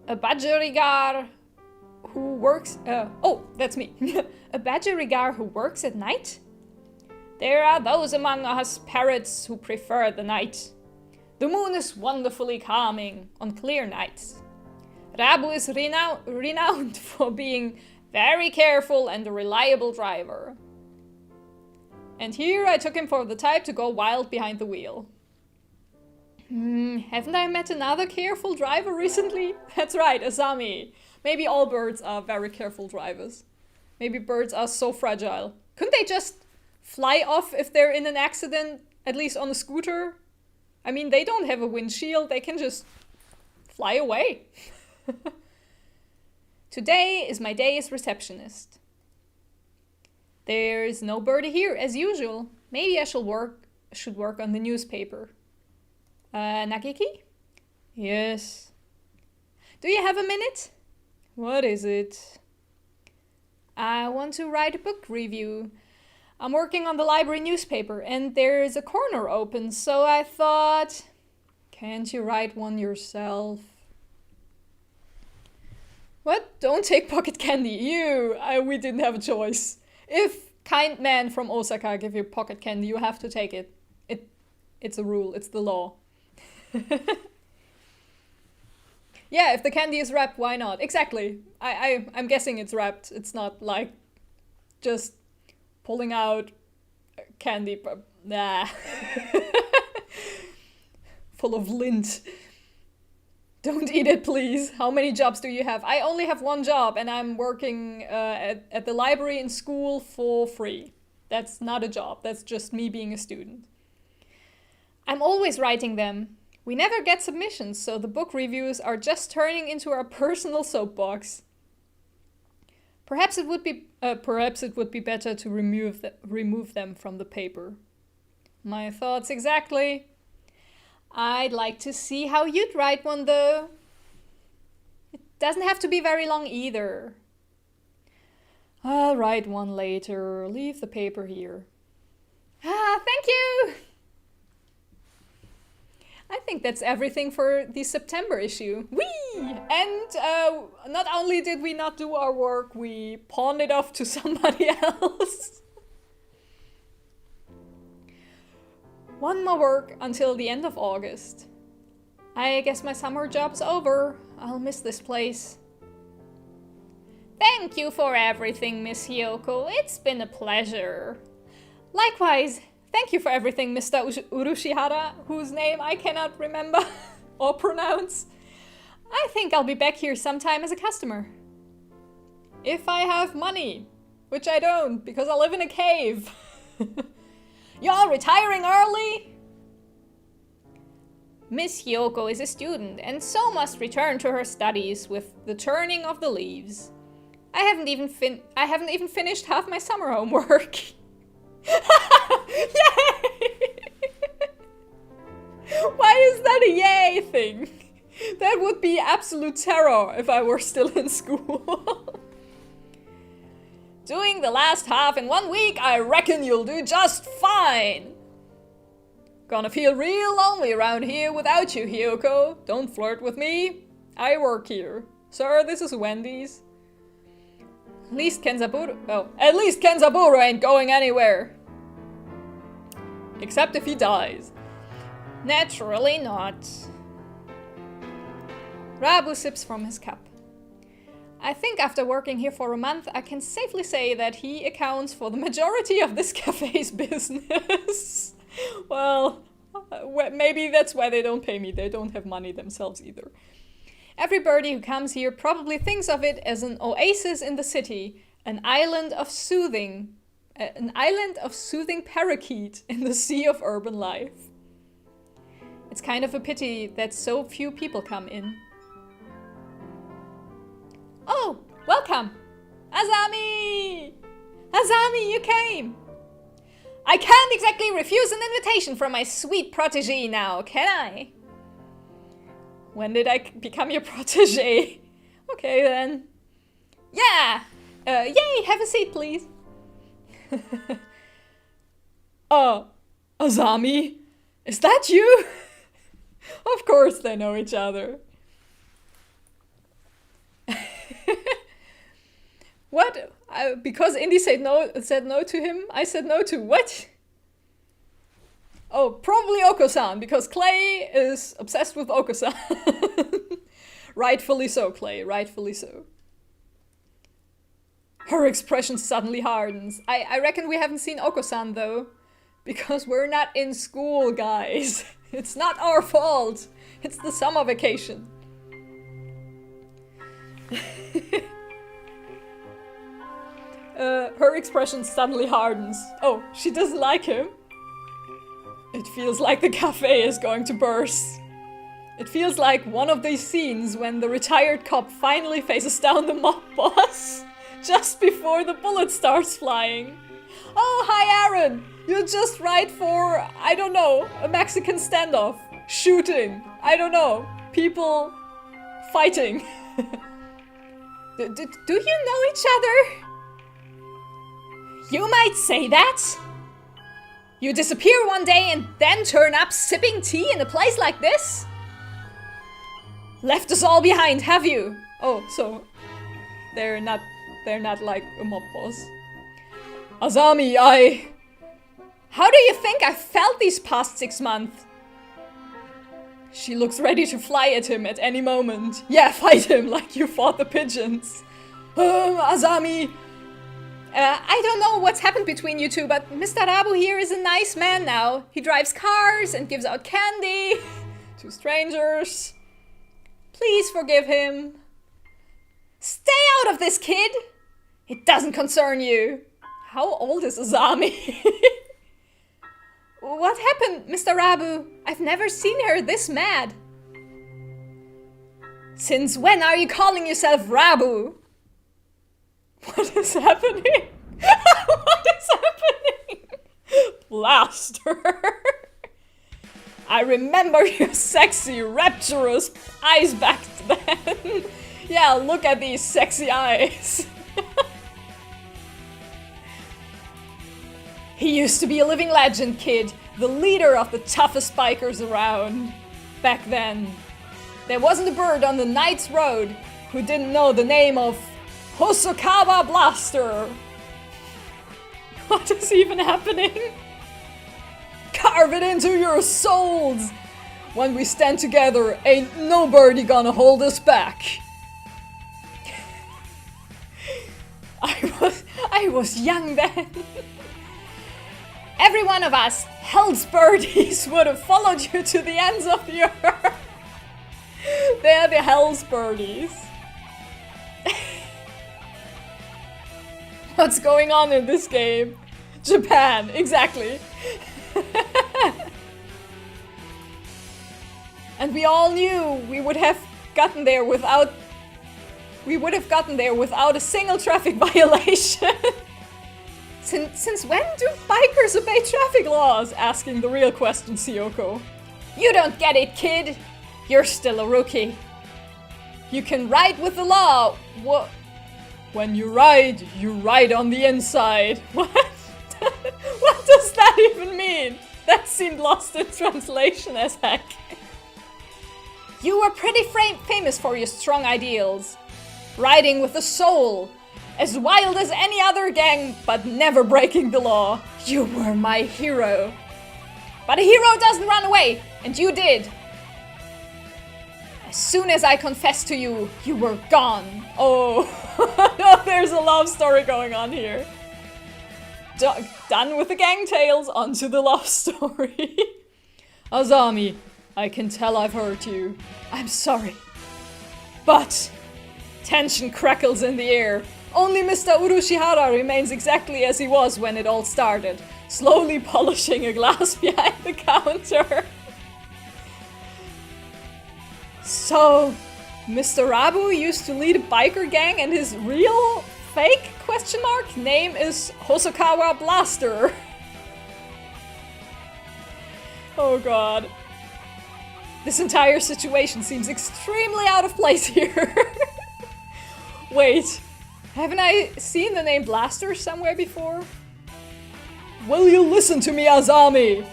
S1: A budgerigar who works... oh, that's me. A budgerigar who works at night? There are those among us parrots who prefer the night. The moon is wonderfully calming on clear nights. Rabu is renowned for being Very careful and a reliable driver. And here I took him for the type to go wild behind the wheel. Haven't I met another careful driver recently? That's right, Asami. Maybe all birds are very careful drivers. Maybe birds are so fragile. Couldn't they just fly off if they're in an accident, at least on a scooter? I mean, they don't have a windshield, they can just fly away. Today is my day as receptionist. There's no birdie here, as usual. Maybe I should work on the newspaper. Nageki? Yes. Do you have a minute? What is it? I want to write a book review. I'm working on the library newspaper and there's a corner open, so I thought, can't you write one yourself? What? Don't take pocket candy. We didn't have a choice. If kind men from Osaka give you pocket candy, you have to take it. It's a rule, it's the law. Yeah, if the candy is wrapped, why not? Exactly. I'm guessing it's wrapped. It's not like just pulling out candy. Nah. Full of lint. Don't eat it, please. How many jobs do you have? I only have one job and I'm working at the library in school for free. That's not a job. That's just me being a student. I'm always writing them. We never get submissions, so the book reviews are just turning into our personal soapbox. Perhaps it would be better to remove them from the paper. My thoughts exactly. I'd like to see how you'd write one though. It doesn't have to be very long either. I'll write one later. Leave the paper here. Thank you! I think that's everything for the September issue. Whee! And not only did we not do our work, we pawned it off to somebody else. One more work until the end of August. I guess my summer job's over. I'll miss this place. Thank you for everything, Miss Hyoko. It's been a pleasure. Likewise. Thank you for everything, Mr. Urushihara, whose name I cannot remember or pronounce. I think I'll be back here sometime as a customer. If I have money, which I don't, because I live in a cave. You're retiring early? Miss Hyoko is a student and so must return to her studies with the turning of the leaves. I haven't even finished half my summer homework. Yay! Why is that a yay thing? That would be absolute terror if I were still in school. Doing the last half in 1 week, I reckon you'll do just fine. Gonna feel real lonely around here without you, Hyoko. Don't flirt with me. I work here. Sir, this is Wendy's. At least Kenzaburo ain't going anywhere. Except if he dies. Naturally not. Rabu sips from his cup. I think after working here for a month, I can safely say that he accounts for the majority of this cafe's business. Well, maybe that's why they don't pay me. They don't have money themselves either. Every birdie who comes here probably thinks of it as an oasis in the city, an island of soothing parakeet in the sea of urban life. It's kind of a pity that so few people come in. Oh, welcome! Azami! Azami, you came! I can't exactly refuse an invitation from my sweet protégé now, can I? When did I become your protégé? Okay then. Yeah! Yay, have a seat please. Azami? Is that you? Of course they know each other. What? Because Indy said no to him, I said no to what? Oh, probably Oko-san, because Clay is obsessed with Oko-san. Rightfully so, Clay, rightfully so. Her expression suddenly hardens. I reckon we haven't seen Oko-san though. Because we're not in school, guys. It's not our fault. It's the summer vacation. Her expression suddenly hardens. Oh, she doesn't like him. It feels like the cafe is going to burst. It feels like one of these scenes when the retired cop finally faces down the mob boss just before the bullet starts flying. Oh, hi Aaron! You're just right for, I don't know, a Mexican standoff. Shooting. I don't know. People fighting. Do you know each other? You might say that. You disappear one day and then turn up sipping tea in a place like this? Left us all behind, have you? Oh, so they're not like a mob boss. Azami, how do you think I felt these past 6 months? She looks ready to fly at him at any moment. Yeah, fight him like you fought the pigeons. Azami, I don't know what's happened between you two, but Mr. Rabu here is a nice man now. He drives cars and gives out candy to strangers. Please forgive him. Stay out of this, kid. It doesn't concern you. How old is Azami? What happened, Mr. Rabu? I've never seen her this mad. Since when are you calling yourself Rabu? What is happening? What is happening? Blaster. I remember your sexy, rapturous eyes back then. Yeah, look at these sexy eyes. He used to be a living legend, kid. The leader of the toughest bikers around. Back then. There wasn't a bird on the Knight's Road who didn't know the name of Hosokawa Blaster. What is even happening? Carve it into your souls! When we stand together, ain't no birdie gonna hold us back. I was young then. Every one of us, hell's birdies, would have followed you to the ends of the earth. They're the hell's birdies. What's going on in this game? Japan, exactly. And we all knew we would have gotten there without a single traffic violation. Since when do bikers obey traffic laws? Asking the real question, Siyoko. You don't get it, kid. You're still a rookie. You can ride with the law. What? When you ride on the inside. What? What does that even mean? That seemed lost in translation as heck. You were pretty famous for your strong ideals. Riding with a soul. As wild as any other gang, but never breaking the law. You were my hero. But a hero doesn't run away, and you did. As soon as I confessed to you, you were gone. Oh, no, there's a love story going on here. Done with the gang tales, onto the love story. Azami, I can tell I've hurt you. I'm sorry. But tension crackles in the air. Only Mr. Urushihara remains exactly as he was when it all started, slowly polishing a glass behind the counter. So, Mr. Rabu used to lead a biker gang and his real fake question mark name is Hosokawa Blaster. Oh god. This entire situation seems extremely out of place here. Wait. Haven't I seen the name Blaster somewhere before? Will you listen to me, Azami?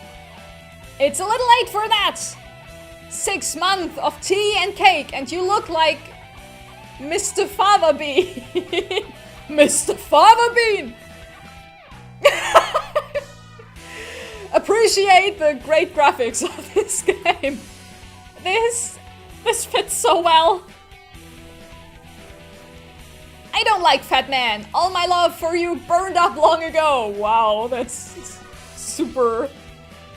S1: It's a little late for that. 6 months of tea and cake and you look like Mr. Fava Bean. Mr. Fava Bean! Appreciate the great graphics of this game. This fits so well. I I don't like fat man. All my love for you burned up long ago. Wow, that's super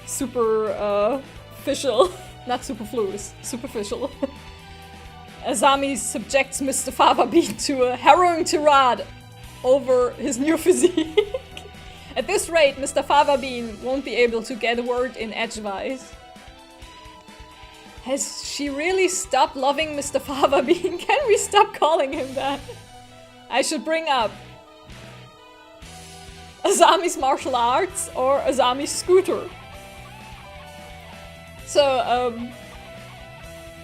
S1: official. Not superfluous, superficial. Azami subjects Mr. Fava Bean to a harrowing tirade over his new physique. At this rate, Mr. Fava Bean won't be able to get a word in edgewise. Has she really stopped loving Mr. Fava Bean? Can we stop calling him that? I should bring up Azami's martial arts or Azami's scooter. So,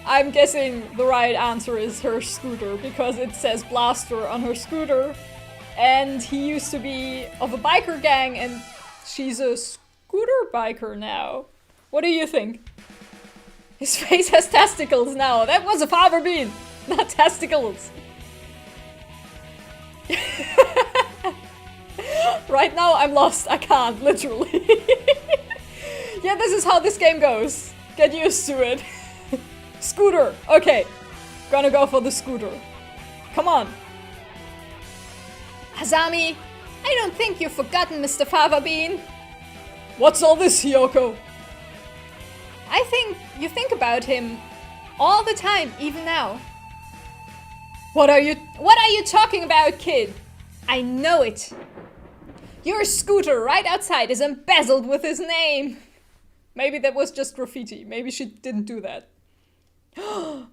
S1: I'm guessing the right answer is her scooter because it says blaster on her scooter. And he used to be of a biker gang and she's a scooter biker now. What do you think? His face has testicles now. That was a Fava Bean, not testicles. Right now I'm lost. I can't, literally. Yeah, this is how this game goes. Get used to it. Scooter. Okay. Gonna go for the scooter. Come on. Azami, I don't think you've forgotten Mr. Fava Bean. What's all this, Hiyoko? I think you think about him all the time, even now. What are you talking about, kid? I know it. Your scooter right outside is embezzled with his name. Maybe that was just graffiti. Maybe she didn't do that. I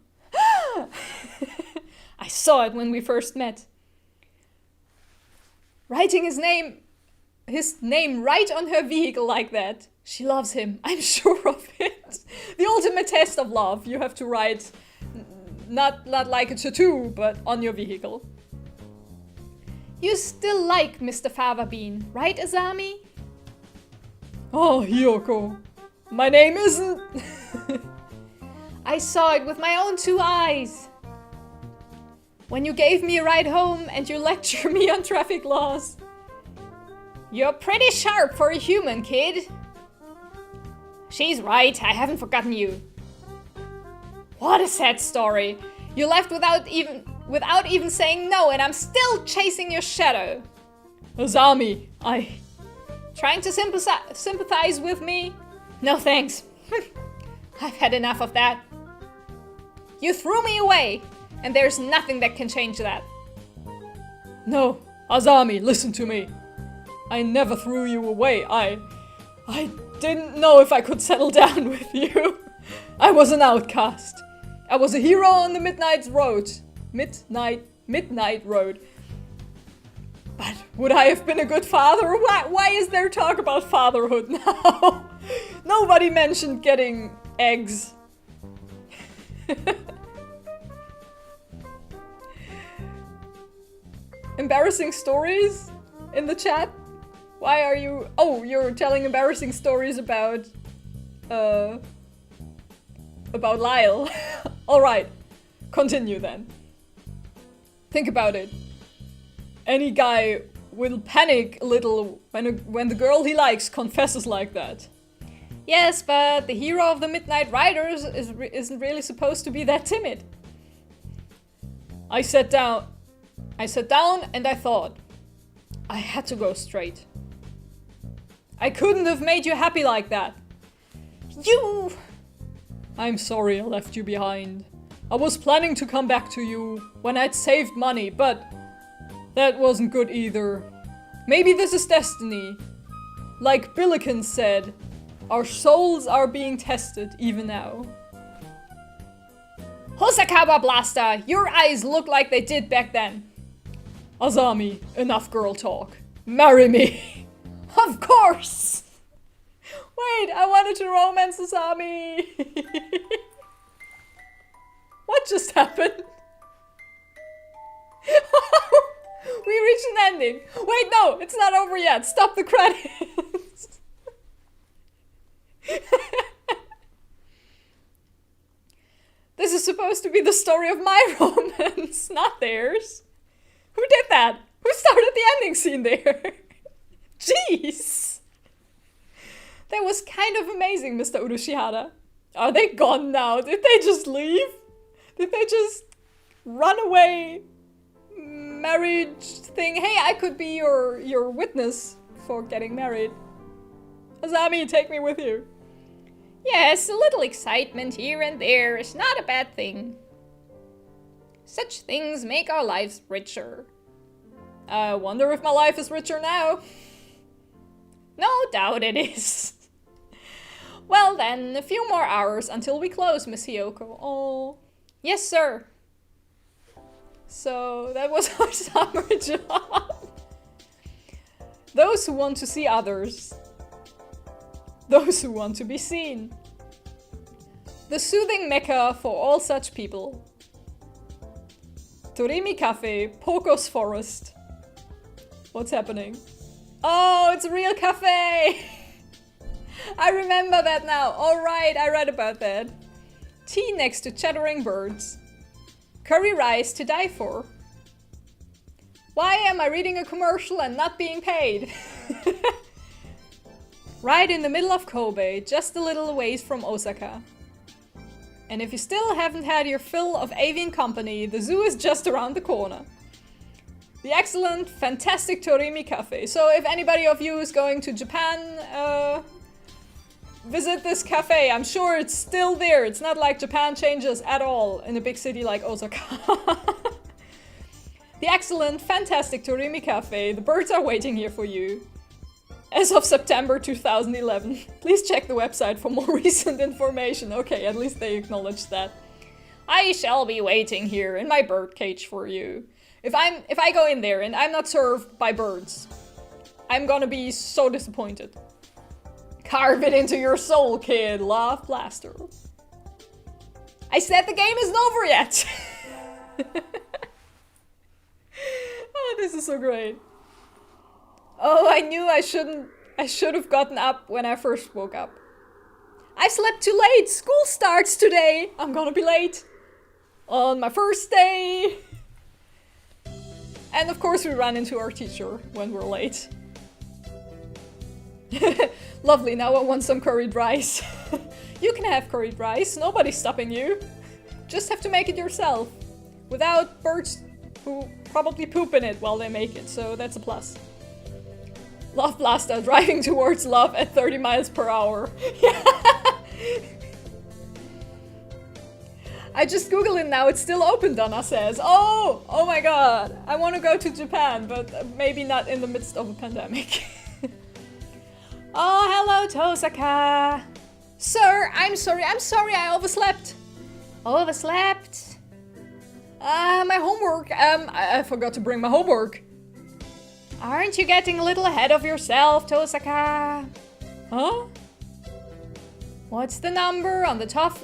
S1: saw it when we first met. Writing his name right on her vehicle like that. She loves him. I'm sure of it. The ultimate test of love. You have to write not like a tattoo, but on your vehicle. You still like Mr. Fava Bean, right, Azami? Oh, Hiyoko. My name isn't... I saw it with my own 2 eyes. When you gave me a ride home and you lectured me on traffic laws. You're pretty sharp for a human, kid. She's right, I haven't forgotten you. What a sad story. You left without even saying no, and I'm still chasing your shadow. Azami, Trying to sympathize with me? No thanks. I've had enough of that. You threw me away, and there's nothing that can change that. No, Azami, listen to me. I never threw you away. I didn't know if I could settle down with you. I was an outcast. I was a hero on the Midnight Road. Midnight Road. But would I have been a good father? Why is there talk about fatherhood now? Nobody mentioned getting eggs. Embarrassing stories in the chat? Why are you... Oh, you're telling embarrassing stories about Lyle. Alright, continue then. Think about it. Any guy will panic a little when the girl he likes confesses like that. Yes, but the hero of the Midnight Riders isn't really supposed to be that timid. I sat down and I thought. I had to go straight. I couldn't have made you happy like that. You... I'm sorry I left you behind. I was planning to come back to you when I'd saved money, but that wasn't good either. Maybe this is destiny. Like Billiken said, our souls are being tested even now. Hosakawa Blaster, your eyes look like they did back then. Azami, enough girl talk. Marry me. Of course. Wait, I wanted to romance Azami. What just happened? We reached an ending. Wait, no, it's not over yet. Stop the credits. This is supposed to be the story of my romance, not theirs. Who did that? Who started the ending scene there? Jeez. That was kind of amazing, Mr. Urushihara. Are they gone now? Did they just leave? Did they just run away? marriage thing. Hey, I could be your witness for getting married. Azami, take me with you.
S2: Yes, a little excitement here and there is not a bad thing. Such things make our lives richer.
S1: I wonder if my life is richer now.
S2: No doubt it is. Well then, a few more hours until we close, Miss Hiyoko.
S1: Oh.
S2: Yes, sir.
S1: So that was our summer job. Those who want to see others. Those who want to be seen. The soothing mecca for all such people. Torimi Cafe, Poco's Forest. What's happening? Oh, it's a real cafe! I remember that now. Alright, I read about that. Tea next to chattering birds. Curry rice to die for. Why am I reading a commercial and not being paid? Right in the middle of Kobe, just a little ways from Osaka. And if you still haven't had your fill of avian company, the zoo is just around the corner. The excellent, fantastic Torimi Cafe. So if anybody of you is going to Japan, visit this cafe. I'm sure it's still there. It's not like Japan changes at all in a big city like Osaka. The excellent, fantastic Torimi Cafe. The birds are waiting here for you. As of September 2011. Please check the website for more recent information. Okay, at least they acknowledge that.
S2: I shall be waiting here in my bird cage for you.
S1: If I go in there and I'm not served by birds, I'm gonna be so disappointed. Carve it into your soul, kid. Love Blaster. I said the game isn't over yet. Oh, this is so great. Oh, I knew I should have gotten up when I first woke up. I slept too late. School starts today. I'm gonna be late. On my first day. And of course we run into our teacher when we're late. Lovely, now I want some curried rice. You can have curried rice, nobody's stopping you. Just have to make it yourself. Without birds who probably poop in it while they make it, so that's a plus. Love Blaster, driving towards love at 30 miles per hour. I just googled it now, it's still open, Donna says. Oh my god. I want to go to Japan, but maybe not in the midst of a pandemic. Oh, hello, Tosaka. Sir, I'm sorry I overslept.
S2: Overslept?
S1: My homework. I forgot to bring my homework.
S2: Aren't you getting a little ahead of yourself, Tosaka?
S1: Huh? What's the number on the top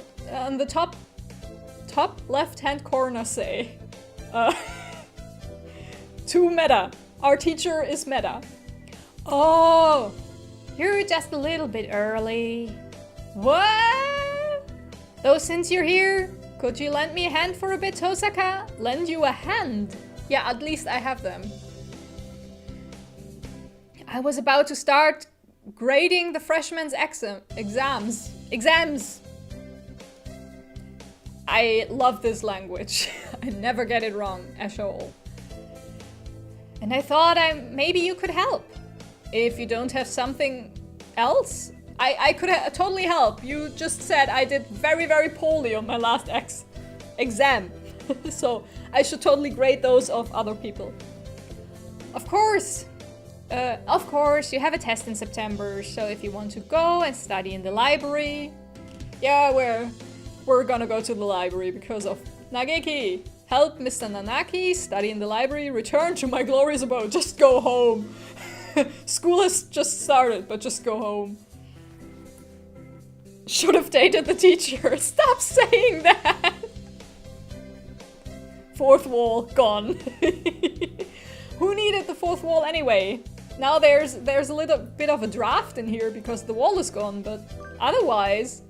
S1: left-hand corner say? To Meta. Our teacher is Meta. Oh,
S2: you're just a little bit early.
S1: What?
S2: Though since you're here, could you lend me a hand for a bit, Tosaka?
S1: Lend you a hand? Yeah, at least I have them. I was about to start grading the freshmen's exams. I love this language. I never get it wrong, at all. And I thought maybe you could help. If you don't have something else, I could totally help. You just said I did very, very poorly on my last exam. So I should totally grade those of other people. Of course, you have a test in September, so if you want to go and study in the library, yeah, we're gonna go to the library because of Nageki. Help Mr. Nanaki study in the library, return to my glorious abode, just go home. School has just started, but just go home. Should have dated the teacher. Stop saying that. Fourth wall gone. Who needed the fourth wall anyway? Now there's a little bit of a draft in here because the wall is gone, but otherwise...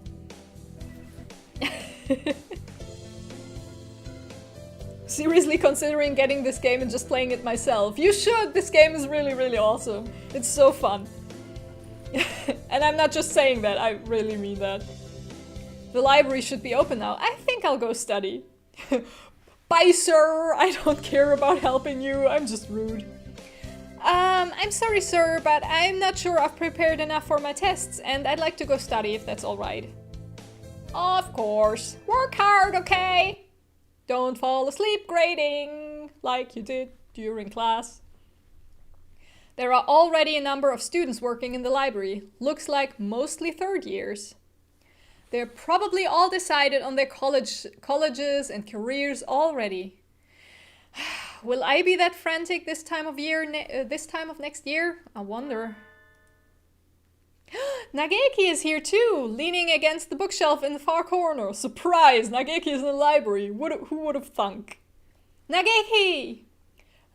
S1: Seriously considering getting this game and just playing it myself. You should! This game is really, really awesome. It's so fun. And I'm not just saying that, I really mean that. The library should be open now. I think I'll go study. Bye, sir! I don't care about helping you, I'm just rude.
S2: I'm sorry, sir, but I'm not sure I've prepared enough for my tests, and I'd like to go study if that's alright.
S1: Of course. Work hard, okay? Don't fall asleep grading, like you did during class.
S2: There are already a number of students working in the library. Looks like mostly third years. They're probably all decided on their colleges and careers already. Will I be that frantic this time of next year? I wonder.
S1: Nageki is here too, leaning against the bookshelf in the far corner. Surprise! Nageki is in the library. Who would have thunk? Nageki!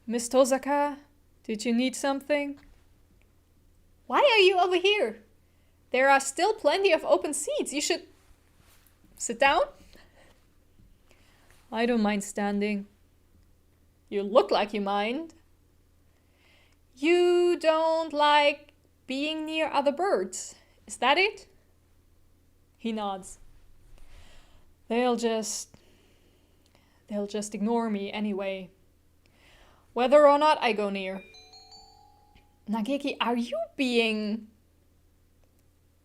S1: Miss Tozaka, did you need something?
S2: Why are you over here? There are still plenty of open seats. You should sit down.
S1: I don't mind standing. You look like you mind.
S2: You don't like being near other birds. Is that it?
S1: He nods. They'll just ignore me anyway. Whether or not I go near.
S2: Nageki, are you being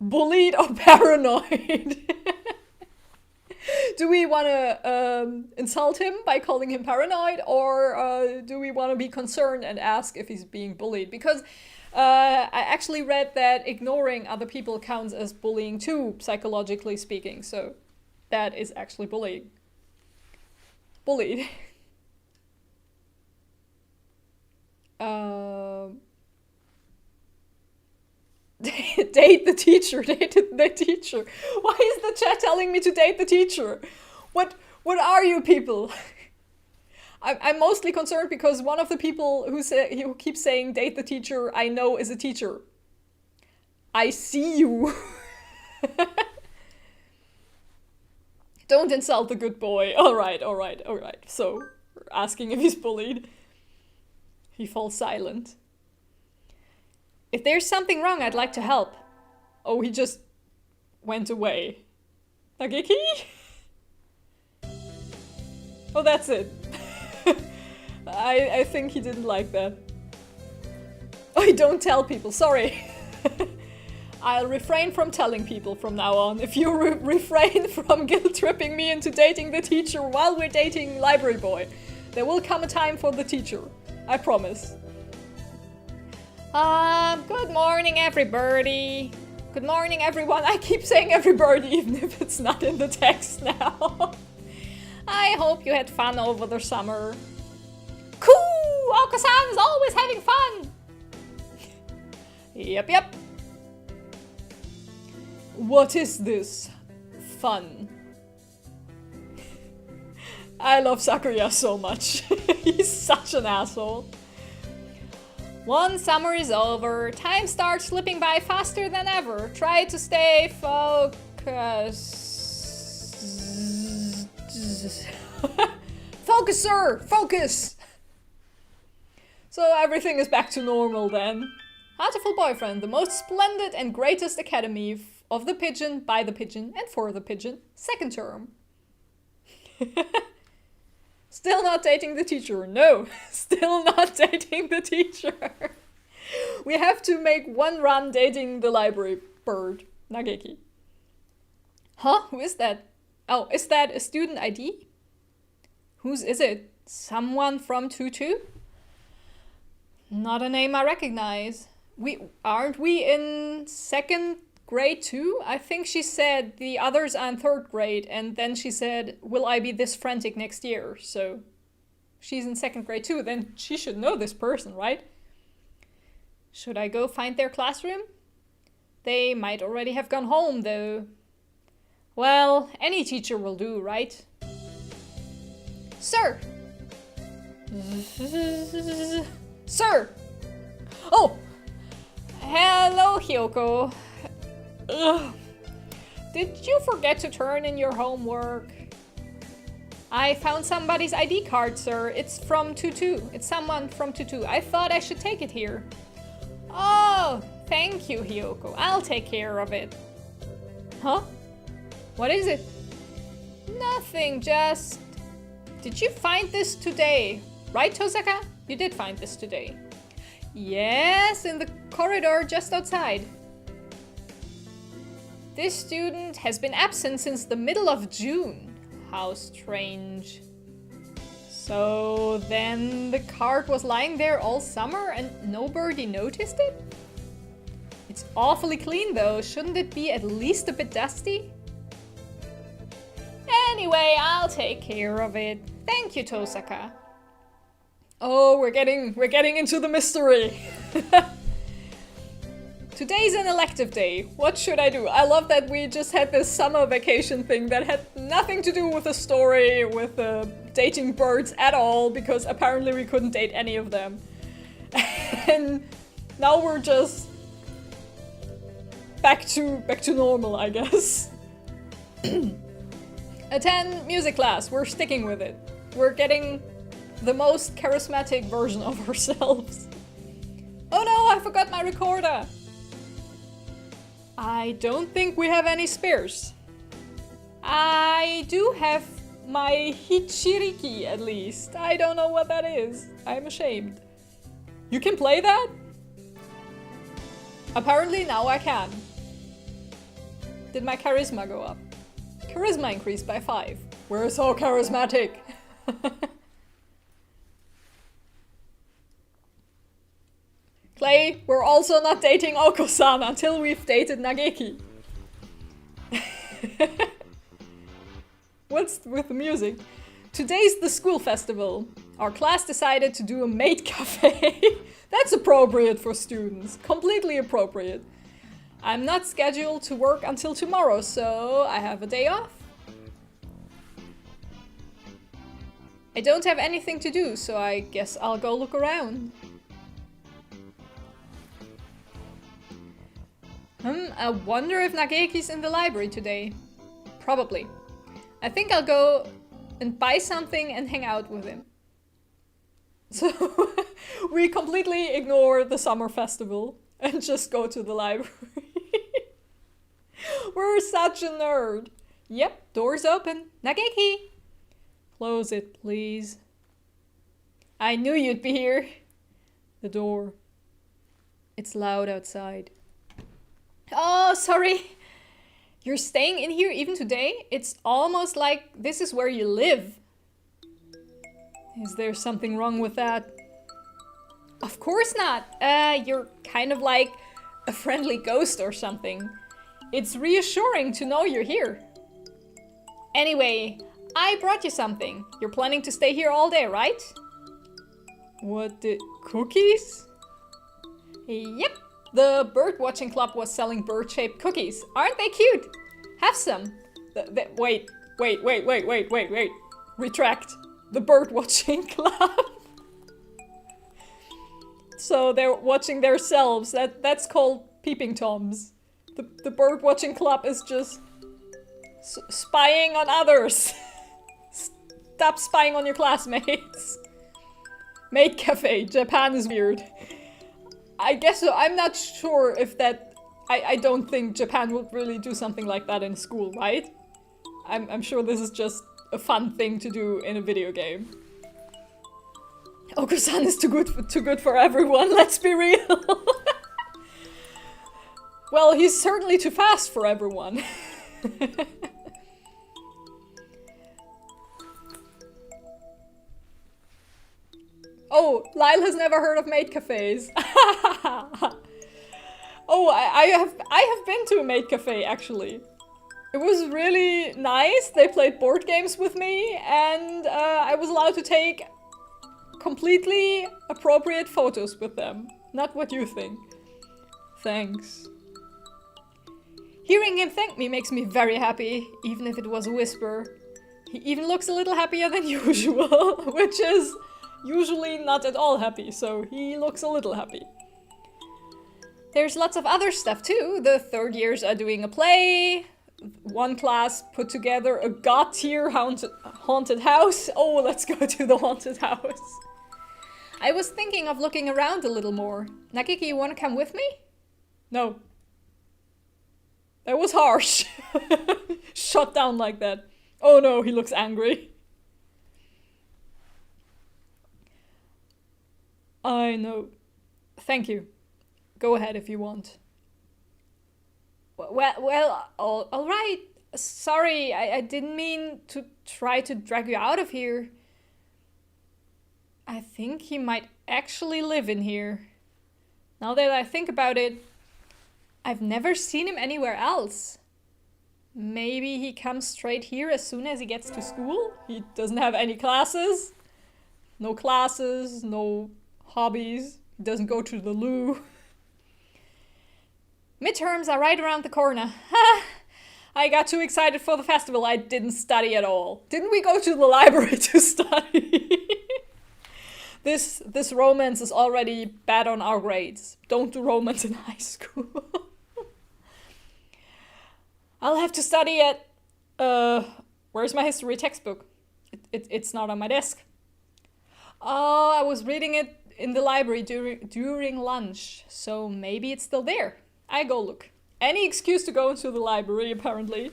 S1: bullied or paranoid? Do we want to insult him by calling him paranoid, or do we want to be concerned and ask if he's being bullied? Because I actually read that ignoring other people counts as bullying too, psychologically speaking. So that is actually bullying. Bullied. Date the teacher, date the teacher. Why is the chat telling me to date the teacher? What are you people? I'm mostly concerned because one of the people who keeps saying date the teacher I know is a teacher. I see you. Don't insult the good boy. All right. So, asking if he's bullied. He falls silent.
S2: If there's something wrong, I'd like to help.
S1: Oh, he just went away. Nageki? Oh, that's it. I think he didn't like that. Oh, don't tell people, sorry. I'll refrain from telling people from now on. If you refrain from guilt-tripping me into dating the teacher while we're dating Library Boy, there will come a time for the teacher. I promise.
S2: Good morning, everybody.
S1: Good morning, everyone. I keep saying everybody, even if it's not in the text now.
S2: I hope you had fun over the summer.
S1: Cool! Oko-san is always having fun! Yep. What is this? Fun. I love Sakuya so much. He's such an asshole.
S2: One summer is over. Time starts slipping by faster than ever. Try to stay focused.
S1: Focus, sir! Focus! So everything is back to normal then. HatofulBoyfriend, the most splendid and greatest academy of the pigeon, by the pigeon, and for the pigeon. Second term. Still not dating the teacher. No, still not dating the teacher. We have to make one run dating the library bird, Nageki. Huh? Who is that? Oh, is that a student ID? Whose is it? Someone from 2-2? Not a name I recognize. Aren't we in second grade too? I think she said the others are in third grade, and then she said, will I be this frantic next year? So she's in second grade too, then she should know this person, right? Should I go find their classroom? They might already have gone home though. Well, any teacher will do, right? Sir! Sir! Oh! Hello, Hyoko. Ugh. Did you forget to turn in your homework? I found somebody's ID card, sir. It's from 2-2. It's someone from 2-2. I thought I should take it here. Oh, thank you, Hyoko. I'll take care of it. Huh? What is it? Nothing, just...
S2: Did you find this today? Right, Tosaka? You did find this today. Yes, in the corridor just outside. This student has been absent since the middle of June. How strange. So then the card was lying there all summer and nobody noticed it? It's awfully clean though. Shouldn't it be at least a bit dusty? Anyway, I'll take care of it. Thank you, Tosaka. Oh, we're getting into the mystery. Today's an elective day. What should I do? I love that we just had this summer vacation thing that had nothing to do with the story, with dating birds at all, because apparently we couldn't date any of them. And now we're just back to normal, I guess. Attend music class. We're sticking with it. We're getting the most charismatic version of ourselves. Oh no, I forgot my recorder. I don't think we have any spares. I do have my Hichiriki at least. I don't know what that is. I'm ashamed. You can play that? Apparently now I can. Did my charisma go up? Charisma increased by 5. We're so charismatic. Clay, we're also not dating Oko-san until we've dated Nageki. What's with the music? Today's the school festival. Our class decided to do a maid cafe. That's appropriate for students. Completely appropriate. I'm not scheduled to work until tomorrow, so I have a day off. I don't have anything to do, so I guess I'll go look around. I wonder if Nageki's in the library today. Probably. I think I'll go and buy something and hang out with him. So we completely ignore the summer festival and just go to the library. We're such a nerd. Yep, door's open. Nageki! Close it, please. I knew you'd be here. The door. It's loud outside. Oh, sorry. You're staying in here even today? It's almost like this is where you live. Is there something wrong with that? Of course not. You're kind of like a friendly ghost or something. It's reassuring to know you're here. Anyway, I brought you something. You're planning to stay here all day, right? What, the cookies? Yep. The bird watching club was selling bird-shaped cookies. Aren't they cute? Have some. Wait. Retract. The bird watching club. So they're watching themselves. That's called peeping toms. The bird watching club is just spying on others. Stop spying on your classmates. Maid cafe. Japan is weird. I guess so. I'm not sure if that... I don't think Japan would really do something like that in school, right? I'm sure this is just a fun thing to do in a video game. Oko-san is too good for everyone, let's be real. Well, he's certainly too fast for everyone. Oh, Lyle has never heard of maid cafes. Oh, I have been to a maid cafe actually. It was really nice. They played board games with me and I was allowed to take completely appropriate photos with them. Not what you think. Thanks. Hearing him thank me makes me very happy, even if it was a whisper. He even looks a little happier than usual, which is usually not at all happy, so he looks a little happy. There's lots of other stuff too. The third years are doing a play. One class put together a god-tier haunted house. Oh, let's go to the haunted house. I was thinking of looking around a little more. Nageki, you want to come with me? No. That was harsh. Shut down like that. Oh no, he looks angry. I know. Thank you. Go ahead if you want. Well, all right. Sorry, I didn't mean to try to drag you out of here. I think he might actually live in here. Now that I think about it, I've never seen him anywhere else. Maybe he comes straight here as soon as he gets to school? He doesn't have any classes. No classes, no hobbies. He doesn't go to the loo. Midterms are right around the corner. Ha! I got too excited for the festival. I didn't study at all. Didn't we go to the library to study? This romance is already bad on our grades. Don't do romance in high school. I'll have to study at... where's my history textbook? It's not on my desk. Oh, I was reading it in the library during lunch, so maybe it's still there. I go look. Any excuse to go into the library, apparently.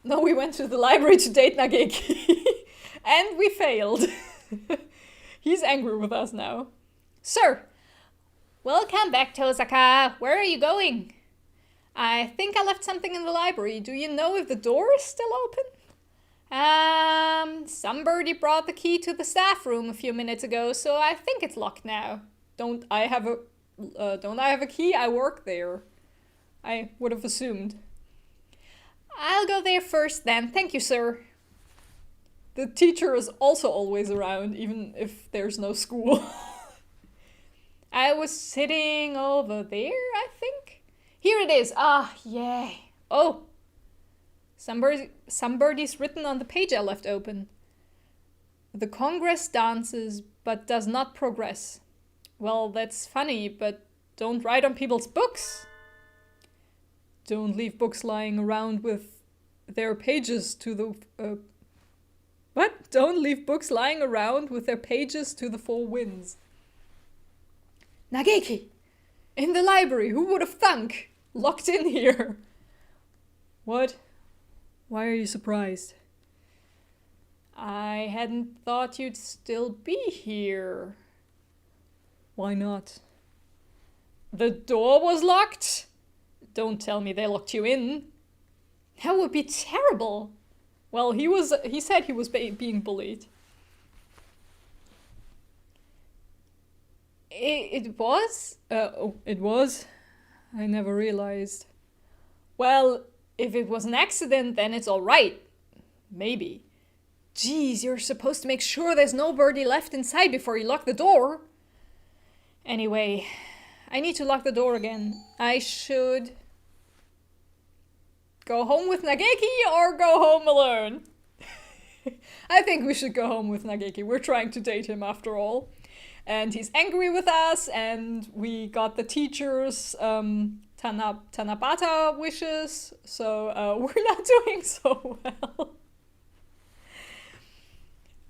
S2: No, we went to the library to date Nageki. And we failed. He's angry with us now. Sir! Welcome back, Tosaka. Where are you going? I think I left something in the library. Do you know if the door is still open? Somebody brought the key to the staff room a few minutes ago, so I think it's locked now. Don't I have a key? I work there. I would have assumed. I'll go there first then. Thank you, sir. The teacher is also always around, even if there's no school. I was sitting over there, I think. Here it is. Ah, yay. Oh. Somebody's written on the page I left open. The Congress dances, but does not progress. Well, that's funny, but don't write on people's books. Don't leave books lying around with their pages to the... What? Don't leave books lying around with their pages to the four winds. Nageki! In the library, who would have thunk? Locked in here. What? Why are you surprised? I hadn't thought you'd still be here. Why not? The door was locked? Don't tell me they locked you in. That would be terrible. Well, he said he was being bullied. It was? It was? I never realized. Well, if it was an accident, then it's alright. Maybe. Geez, you're supposed to make sure there's nobody left inside before you lock the door. Anyway, I need to lock the door again. I should go home with Nageki or go home alone? I think we should go home with Nageki. We're trying to date him after all. And he's angry with us, and we got the teacher's Tanabata wishes, so we're not doing so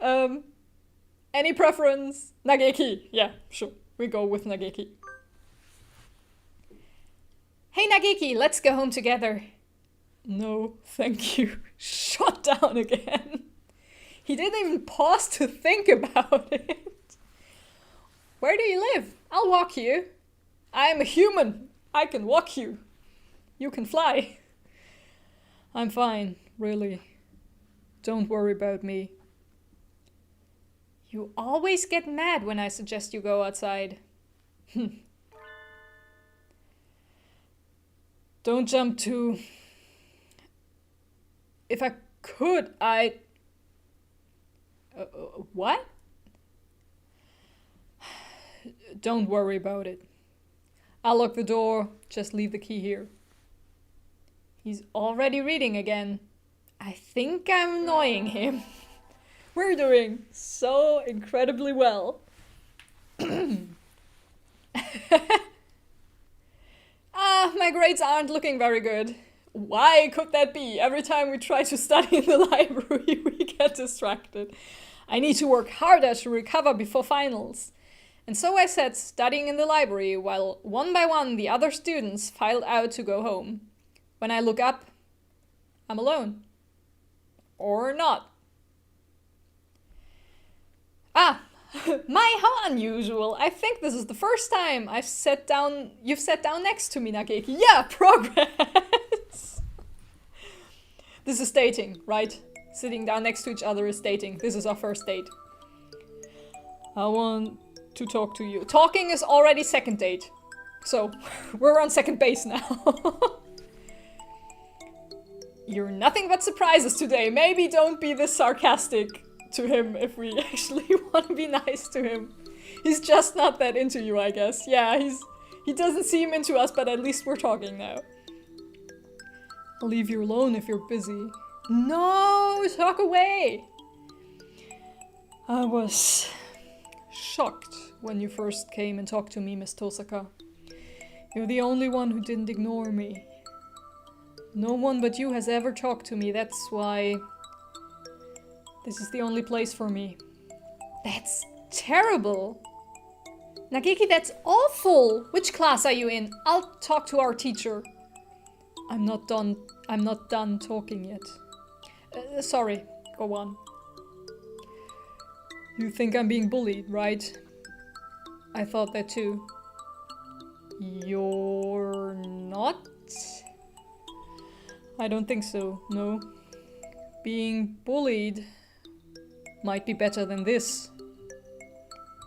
S2: well. Any preference? Nageki. Yeah, sure. We go with Nageki. Hey Nageki, let's go home together. No, thank you. Shut down again. He didn't even pause to think about it. Where do you live? I'll walk you. I am a human. I can walk you. You can fly. I'm fine, really. Don't worry about me. You always get mad when I suggest you go outside. Don't jump too... If I could, what? Don't worry about it. I'll lock the door, just leave the key here. He's already reading again. I think I'm annoying him. We're doing so incredibly well. My grades aren't looking very good. Why could that be? Every time we try to study in the library, we get distracted. I need to work harder to recover before finals. And so I sat studying in the library while one by one the other students filed out to go home. When I look up, I'm alone. Or not. Ah, my, how unusual. I think this is the first time you've sat down next to me, Nageki. Yeah, progress. This is dating, right? Sitting down next to each other is dating. This is our first date. I want to talk to you. Talking is already second date. So, we're on second base now. You're nothing but surprises today. Maybe don't be this sarcastic to him if we actually want to be nice to him. He's just not that into you, I guess. Yeah, he doesn't seem into us, but at least we're talking now. I'll leave you alone if you're busy. No, talk away. I was shocked when you first came and talked to me, Miss Tosaka. You're the only one who didn't ignore me. No one but you has ever talked to me, that's why this is the only place for me. That's terrible. Nageki, that's awful. Which class are you in? I'll talk to our teacher. I'm not done talking yet. Sorry, go on. You think I'm being bullied, right? I thought that too. You're not? I don't think so, no. Being bullied might be better than this.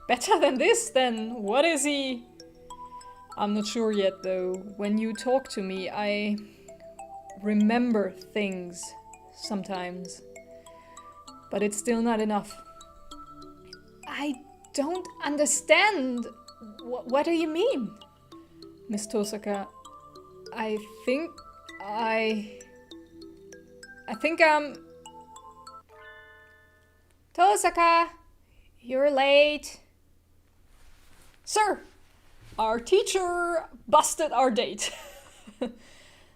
S2: Better than this? Then what is he? I'm not sure yet though. When you talk to me, I remember things sometimes. But it's still not enough. I don't understand. What do you mean? Miss Tosaka, I think Tosaka, you're late. Sir, our teacher busted our date.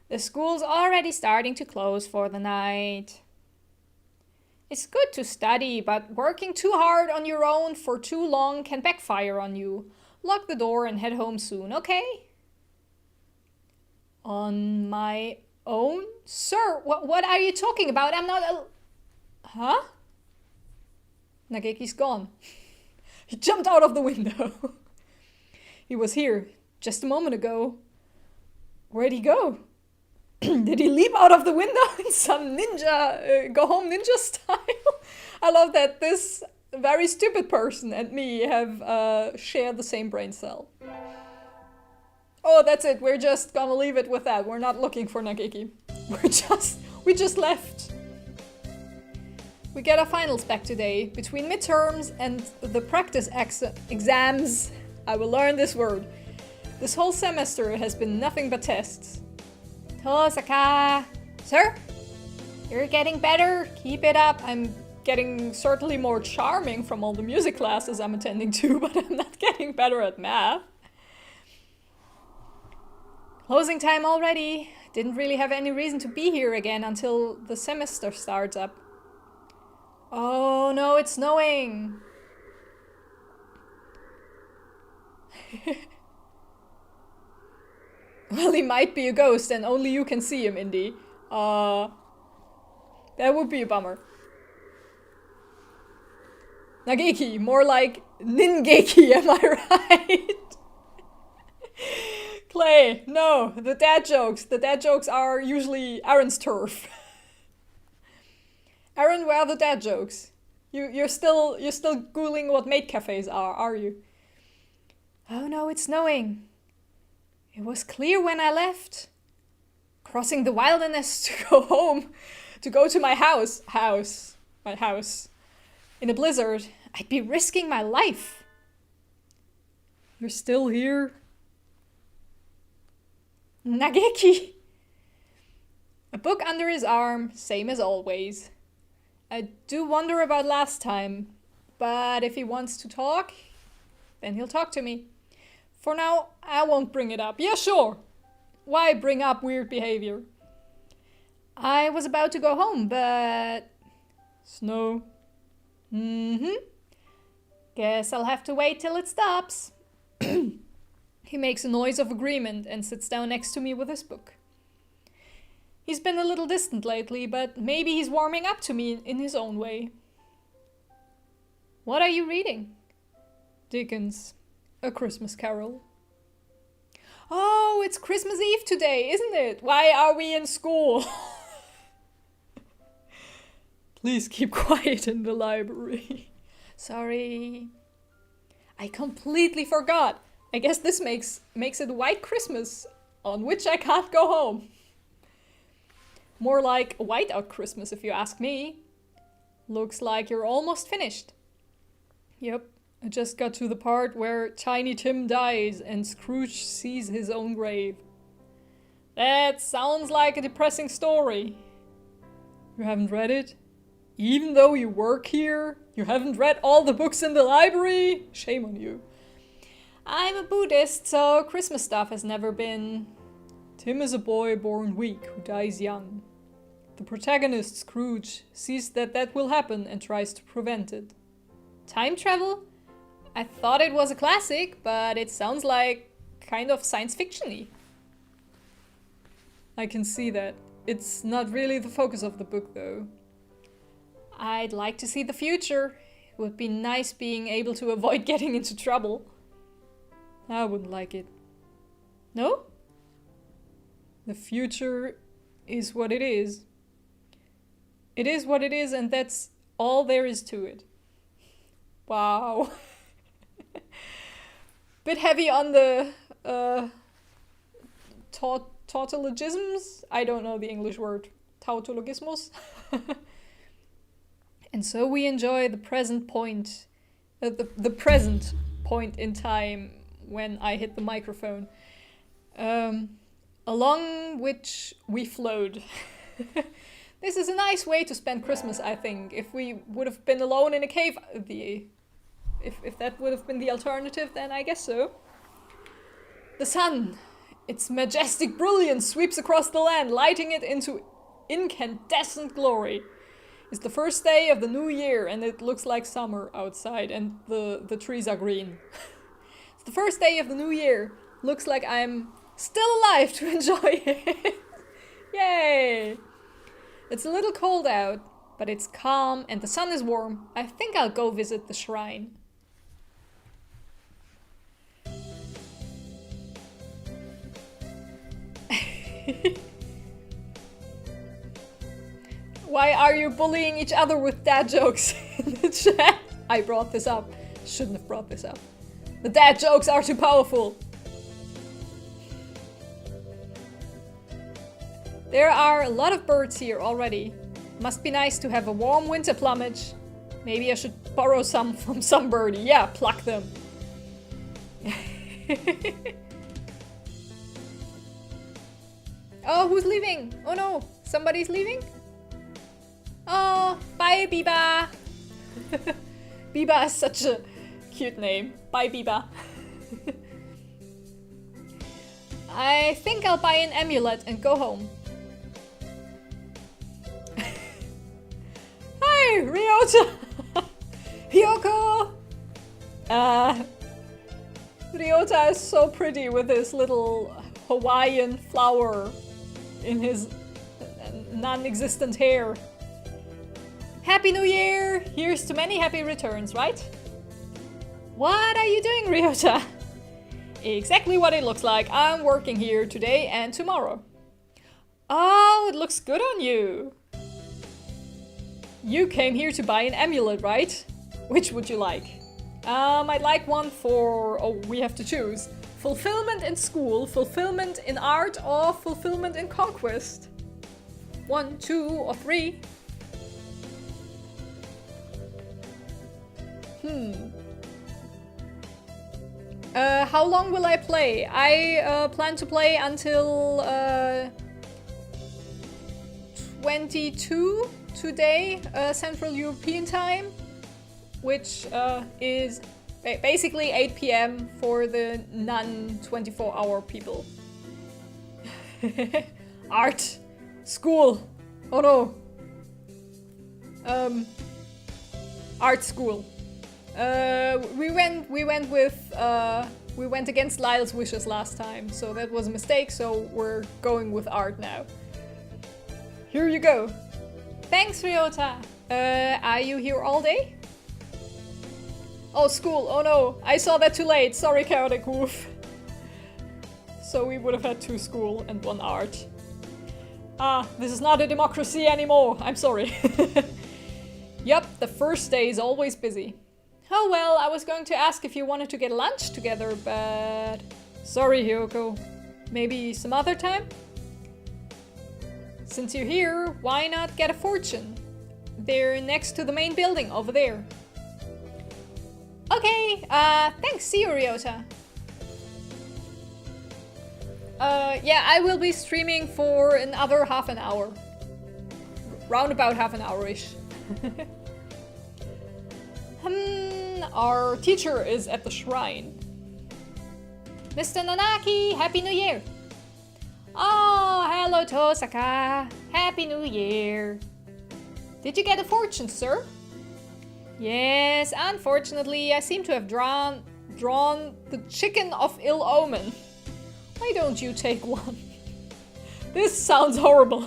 S2: The school's already starting to close for the night. It's good to study, but working too hard on your own for too long can backfire on you. Lock the door and head home soon, okay? On my own? Sir, what are you talking about? I'm not a... Huh? Nageki's gone. He jumped out of the window. He was here just a moment ago. Where'd he go? Did he leap out of the window in some ninja, go home ninja style? I love that this very stupid person and me have shared the same brain cell. Oh, that's it. We're just gonna leave it with that. We're not looking for Nageki. We just left. We get our finals back today. Between midterms and the practice exams, I will learn this word. This whole semester has been nothing but tests. Tosaka! Sir? You're getting better. Keep it up. I'm getting certainly more charming from all the music classes I'm attending to, but I'm not getting better at math. Closing time already. Didn't really have any reason to be here again until the semester starts up. Oh no, it's snowing! Well, he might be a ghost and only you can see him, Indy. That would be a bummer. Nageki, more like Ningeki, am I right? Clay, no, the dad jokes. The dad jokes are usually Aaron's turf. Aaron, where are the dad jokes? You're still googling what maid cafes are you? Oh no, it's snowing. It was clear when I left. Crossing the wilderness to go home. To go to my house. My house. In a blizzard. I'd be risking my life. You're still here? Nageki! A book under his arm, same as always. I do wonder about last time, but if he wants to talk, then he'll talk to me. For now, I won't bring it up. Yeah, sure. Why bring up weird behavior? I was about to go home, but... Snow. Guess I'll have to wait till it stops. He makes a noise of agreement and sits down next to me with his book. He's been a little distant lately, but maybe he's warming up to me in his own way. What are you reading? Dickens' A Christmas Carol. Oh, it's Christmas Eve today, isn't it? Why are we in school? Please keep quiet in the library. Sorry. I completely forgot. I guess this makes it White Christmas, on which I can't go home. More like a whiteout Christmas, if you ask me. Looks like you're almost finished. Yep, I just got to the part where Tiny Tim dies and Scrooge sees his own grave. That sounds like a depressing story. You haven't read it? Even though you work here? You haven't read all the books in the library? Shame on you. I'm a Buddhist, so Christmas stuff has never been... Tim is a boy born weak who dies young. The protagonist, Scrooge, sees that will happen and tries to prevent it. Time travel? I thought it was a classic, but it sounds like kind of science fiction-y. I can see that. It's not really the focus of the book, though. I'd like to see the future. It would be nice being able to avoid getting into trouble. I wouldn't like it. No? The future is what it is. It is what it is, and that's all there is to it. Wow. Bit heavy on the tautologisms. I don't know the English word. Tautologismus. And so we enjoy the present point, the present point in time when I hit the microphone, along which we flowed. This is a nice way to spend Christmas, I think. If we would have been alone in a cave, if that would have been the alternative, then I guess so. The sun, its majestic brilliance sweeps across the land, lighting it into incandescent glory. It's the first day of the new year and it looks like summer outside and the trees are green. It's the first day of the new year. Looks like I'm still alive to enjoy it. Yay! It's a little cold out, but it's calm and the sun is warm. I think I'll go visit the shrine. Why are you bullying each other with dad jokes in the chat? I brought this up. Shouldn't have brought this up. The dad jokes are too powerful. There are a lot of birds here already. Must be nice to have a warm winter plumage. Maybe I should borrow some from some birdie. Yeah, pluck them. Oh, who's leaving? Oh no, somebody's leaving? Oh, bye Biba. Biba is such a cute name. Bye Biba. I think I'll buy an amulet and go home. Hi, Ryota! Hyoko! Ryota is so pretty with his little Hawaiian flower in his non-existent hair. Happy New Year! Here's to many happy returns, right? What are you doing, Ryota? Exactly what it looks like. I'm working here today and tomorrow. Oh, it looks good on you. You came here to buy an amulet, right? Which would you like? I'd like one for... Oh, we have to choose. Fulfillment in school, fulfillment in art, or fulfillment in conquest. 1, 2, or 3. How long will I play? I plan to play until 22 today, Central European time, which is basically 8 p.m. for the non-24-hour people. Art, school, oh no. Art school. We went against Lyle's wishes last time, so that was a mistake, so we're going with art now. Here you go. Thanks, Ryota. Are you here all day? Oh, school. Oh no, I saw that too late. Sorry, Chaotic Wolf. So we would have had 2 school and 1 art. Ah, this is not a democracy anymore. I'm sorry. Yup, the first day is always busy. Oh well, I was going to ask if you wanted to get lunch together, but... Sorry, Hyoko. Maybe some other time? Since you're here, why not get a fortune? They're next to the main building over there. Okay, thanks, see you, Ryota. Yeah, I will be streaming for another half an hour. Round about half an hour-ish. Our teacher is at the shrine. Mr. Nanaki, Happy New Year! Oh, hello Tosaka! Happy New Year! Did you get a fortune, sir? Yes, unfortunately, I seem to have drawn the chicken of ill omen. Why don't you take one? This sounds horrible.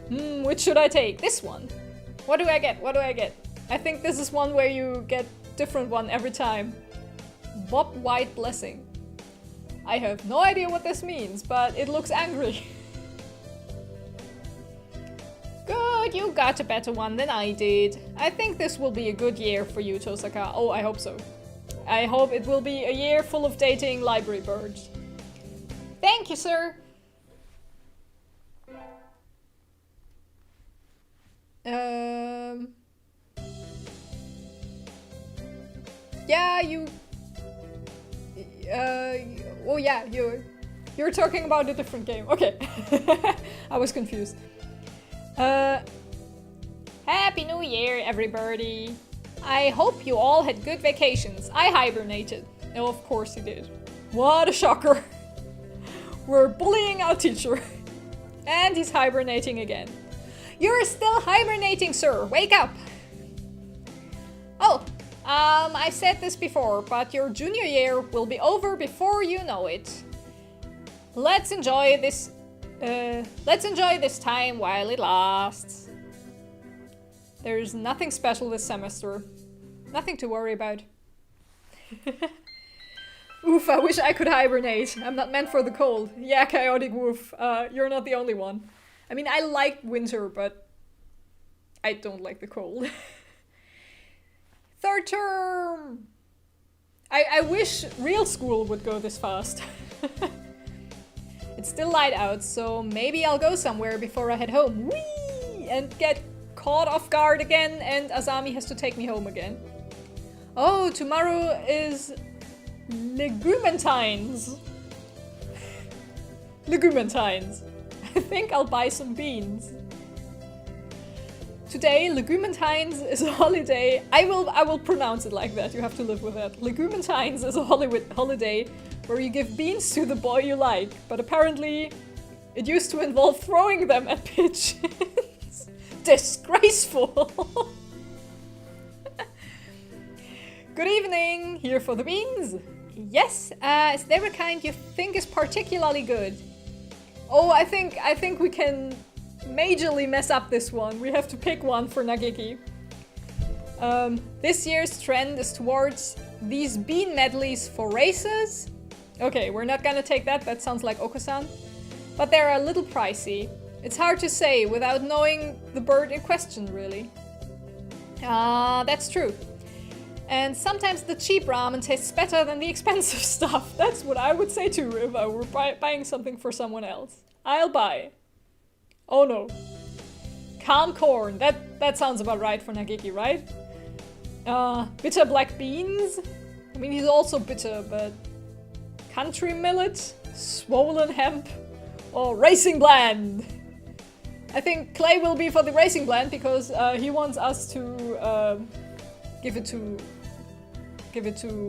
S2: Which should I take? This one. What do I get? What do I get? I think this is one where you get different one every time. Bob White Blessing. I have no idea what this means, but it looks angry. Good, you got a better one than I did. I think this will be a good year for you, Tosaka. Oh, I hope so. I hope it will be a year full of dating library birds. Thank you, sir. Yeah, you... oh yeah, you're talking about a different game. Okay. I was confused. Happy New Year, everybody. I hope you all had good vacations. I hibernated. Oh, of course you did. What a shocker. We're bullying our teacher. And he's hibernating again. You're still hibernating, sir. Wake up. Oh, I've said this before, but your junior year will be over before you know it. Let's enjoy this time while it lasts. There's nothing special this semester. Nothing to worry about. Oof, I wish I could hibernate. I'm not meant for the cold. Yeah, Chaotic Wolf, you're not the only one. I mean, I like winter, but I don't like the cold. Third term! I wish real school would go this fast. It's still light out, so maybe I'll go somewhere before I head home. Whee! And get caught off guard again, and Azami has to take me home again. Oh, tomorrow is Legumentines. Legumentines. I think I'll buy some beans. Today, Legumentines is a holiday. I will pronounce it like that. You have to live with that. Legumentines is a holiday where you give beans to the boy you like, but apparently it used to involve throwing them at pigeons. Disgraceful. Good evening. Here for the beans? Yes. Is there a kind you think is particularly good? Oh, I think we can majorly mess up this one. We have to pick one for Nageki. This year's trend is towards these bean medleys for races. Okay, we're not gonna take that. That sounds like Oko-san. But they're a little pricey. It's hard to say without knowing the bird in question, really. That's true. And sometimes the cheap ramen tastes better than the expensive stuff. That's what I would say too if I were buying something for someone else. I'll buy. Oh no. Calm corn. That sounds about right for Nageki, right? Bitter black beans. I mean, he's also bitter, but... Country millet? Swollen hemp? Or racing blend? I think Clay will be for the racing blend because he wants us to give it to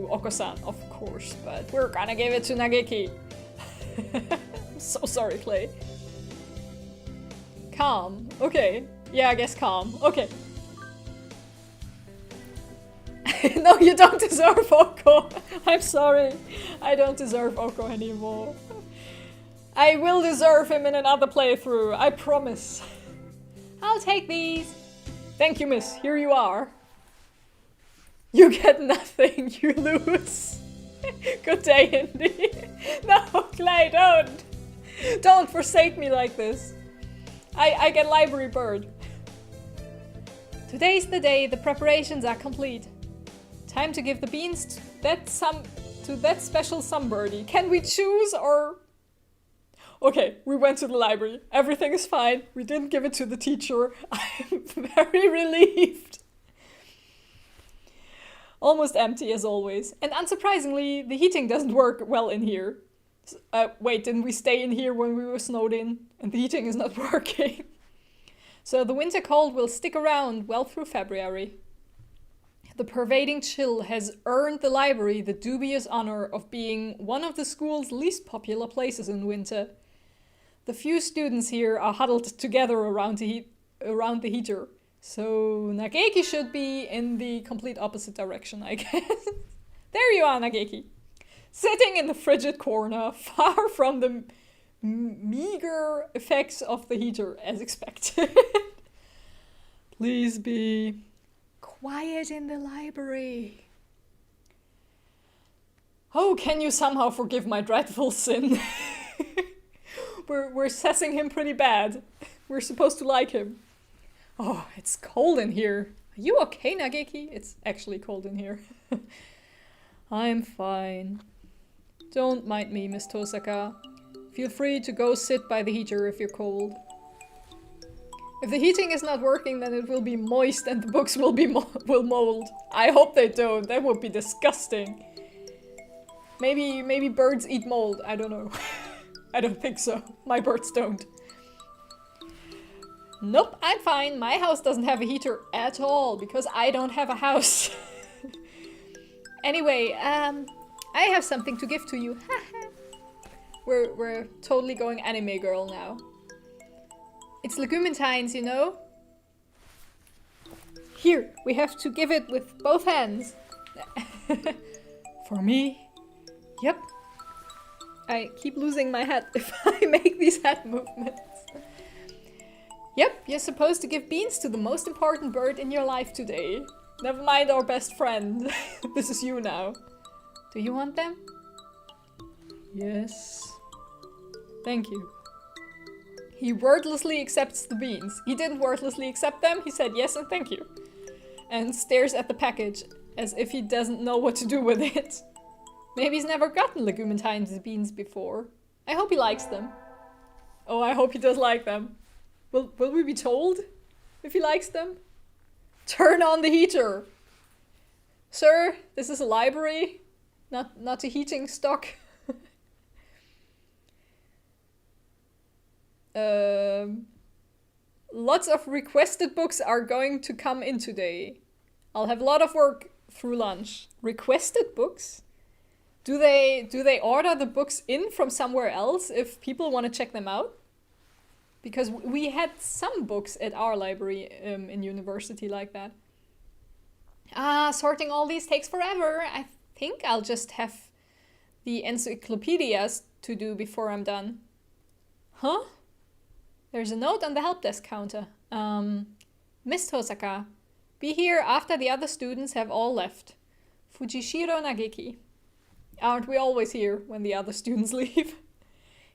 S2: Oko-san, of course, but we're gonna give it to Nageki. I'm so sorry, Clay. Calm. Okay. Yeah, I guess calm. Okay. No, you don't deserve Oko. I'm sorry. I don't deserve Oko anymore. I will deserve him in another playthrough. I promise. I'll take these. Thank you, miss. Here you are. You get nothing, you lose. Good day, Indy. No, Clay, don't. Don't forsake me like this. I get library bird. Today's the day, the preparations are complete. Time to give the beans to that special sunbirdie. Can we choose or... Okay, we went to the library. Everything is fine. We didn't give it to the teacher. I'm very relieved. Almost empty as always. And unsurprisingly, the heating doesn't work well in here. Wait, didn't we stay in here when we were snowed in? And the heating is not working. So the winter cold will stick around well through February. The pervading chill has earned the library the dubious honor of being one of the school's least popular places in winter. The few students here are huddled together around the heater. So Nageki should be in the complete opposite direction, I guess. There you are, Nageki. Sitting in the frigid corner, far from the meager effects of the heater, as expected. Please be quiet in the library. Oh, can you somehow forgive my dreadful sin? We're sassing him pretty bad. We're supposed to like him. Oh, it's cold in here. Are you okay, Nageki? It's actually cold in here. I'm fine. Don't mind me, Miss Tosaka. Feel free to go sit by the heater if you're cold. If the heating is not working, then it will be moist and the books will mold. I hope they don't. That would be disgusting. Maybe birds eat mold. I don't know. I don't think so. My birds don't. Nope, I'm fine. My house doesn't have a heater at all because I don't have a house. Anyway, I have something to give to you. We're totally going anime girl now. It's Legumentine's, you know? Here, we have to give it with both hands. For me? Yep. I keep losing my hat if I make these hat movements. Yep, you're supposed to give beans to the most important bird in your life today. Never mind our best friend. This is you now. Do you want them? Yes. Thank you. He wordlessly accepts the beans. He didn't wordlessly accept them, he said yes and thank you. And stares at the package as if he doesn't know what to do with it. Maybe he's never gotten Legumentine's beans before. I hope he likes them. Oh, I hope he does like them. Will we be told if he likes them? Turn on the heater! Sir, this is a library, not a heating stock. Lots of requested books are going to come in today. I'll have a lot of work through lunch. Requested books? Do they order the books in from somewhere else if people want to check them out? Because we had some books at our library in university like that. Sorting all these takes forever. I think I'll just have the encyclopedias to do before I'm done. Huh? There's a note on the help desk counter. Miss Tosaka, be here after the other students have all left. Fujishiro Nageki. Aren't we always here when the other students leave?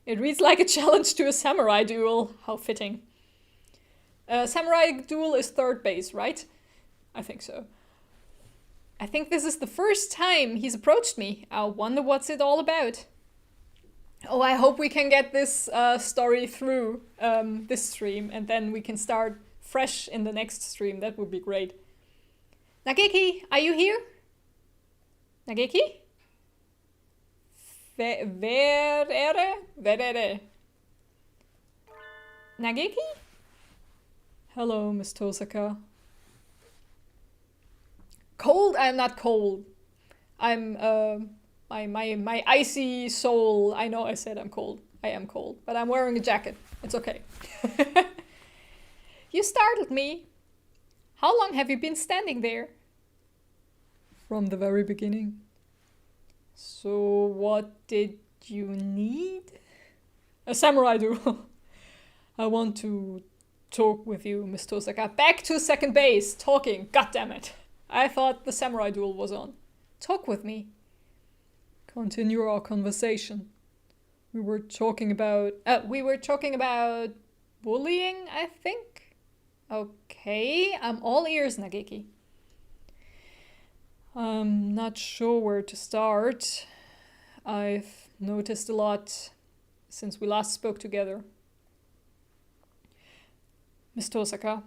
S2: It reads like a challenge to a samurai duel. How fitting. Samurai duel is third base, right? I think so. I think this is the first time he's approached me. I wonder what's it all about. Oh, I hope we can get this story through this stream and then we can start fresh in the next stream. That would be great. Nageki, are you here? Nageki? Verere? Nageki? Hello, Miss Tosaka. Cold? I'm not cold. I'm, my icy soul. I know I said I'm cold. I am cold. But I'm wearing a jacket. It's okay. You startled me. How long have you been standing there? From the very beginning. So what did you need? A samurai duel. I want to talk with you, Miss Tosaka. Back to second base. Talking. God damn it. I thought the samurai duel was on. Talk with me. Continue our conversation. We were talking about bullying, I think? Okay, I'm all ears, Nageki. I'm not sure where to start. I've noticed a lot since we last spoke together. Miss Tosaka.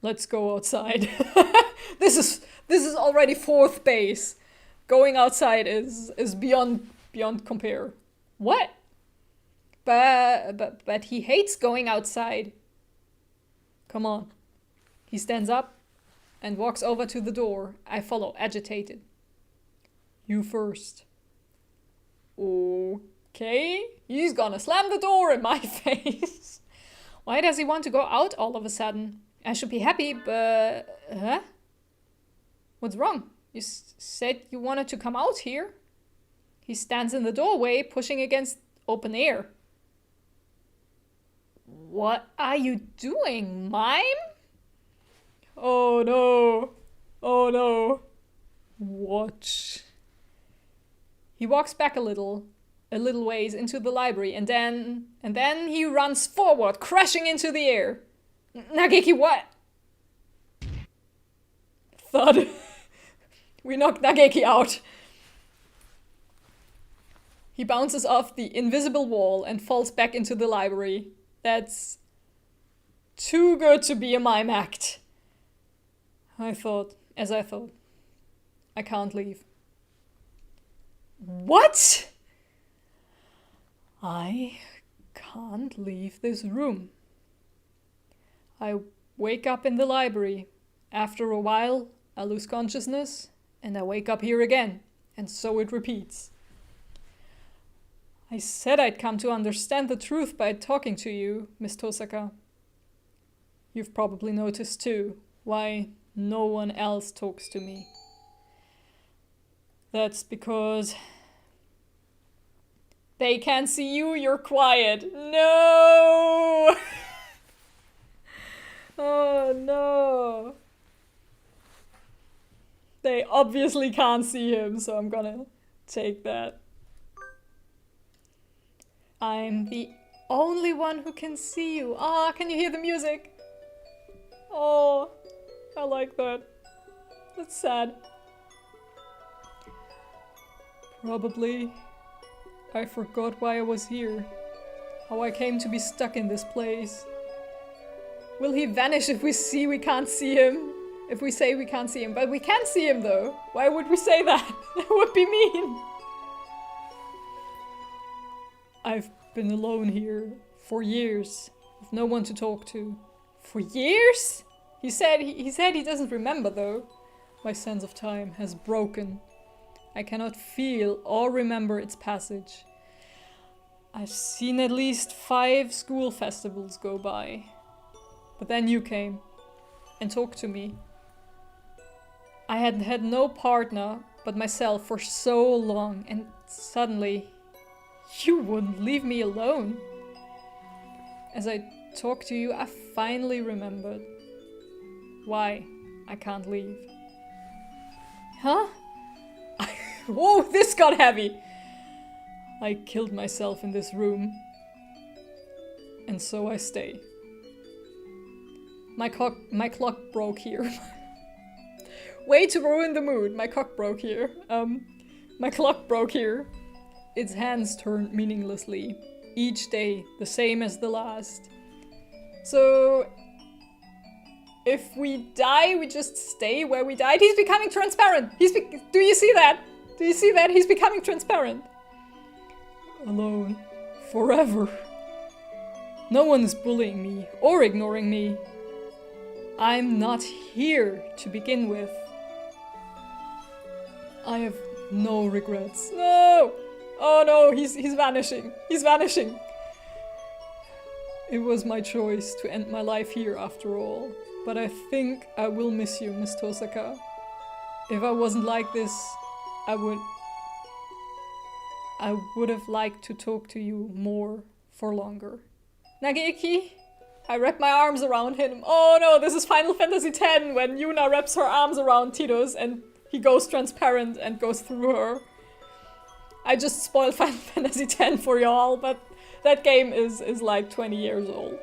S2: Let's go outside. This is already fourth base. Going outside is beyond compare. What? But he hates going outside. Come on. He stands up and walks over to the door. I follow, agitated. You first. Okay. He's gonna slam the door in my face. Why does he want to go out all of a sudden? I should be happy, but... Huh? What's wrong? You said you wanted to come out here? He stands in the doorway, pushing against open air. What are you doing, mime? Oh no. Oh no. Watch. He walks back a little ways into the library, and then he runs forward, crashing into the air. Nageki, what? Thud. We knocked Nageki out. He bounces off the invisible wall and falls back into the library. That's too good to be a mime act. As I thought. I can't leave. What? I can't leave this room. I wake up in the library. After a while, I lose consciousness, and I wake up here again, and so it repeats. I said I'd come to understand the truth by talking to you, Miss Tosaka. You've probably noticed too why no one else talks to me. That's because they can't see you, you're quiet. No! Oh no. They obviously can't see him, so I'm gonna take that. I'm the only one who can see you. Ah, can you hear the music? Oh, I like that. That's sad. Probably I forgot why I was here. How I came to be stuck in this place. Will he vanish if we say we can't see him? If we say we can't see him. But we can see him though. Why would we say that? That would be mean. I've been alone here for years, with no one to talk to. For years? He said he doesn't remember though. My sense of time has broken. I cannot feel or remember its passage. I've seen at least 5 school festivals go by. But then you came and talked to me. I had had no partner but myself for so long, and suddenly you wouldn't leave me alone. As I talked to you, I finally remembered why I can't leave. Huh? Whoa, this got heavy! I killed myself in this room. And so I stay. My clock broke here. Way to ruin the mood. My clock broke here. My clock broke here. Its hands turned meaninglessly. Each day, the same as the last. So, if we die, we just stay where we died. He's becoming transparent. Do you see that? Do you see that? He's becoming transparent. Alone. Forever. No one is bullying me or ignoring me. I'm not here to begin with. I have no regrets. No! Oh no, he's vanishing. He's vanishing. It was my choice to end my life here after all. But I think I will miss you, Miss Tosaka. If I wasn't like this, I would have liked to talk to you more for longer. Nageki, I wrap my arms around him. Oh no, this is Final Fantasy X when Yuna wraps her arms around Tidus and he goes transparent and goes through her. I just spoiled Final Fantasy X for y'all, but that game is like 20 years old.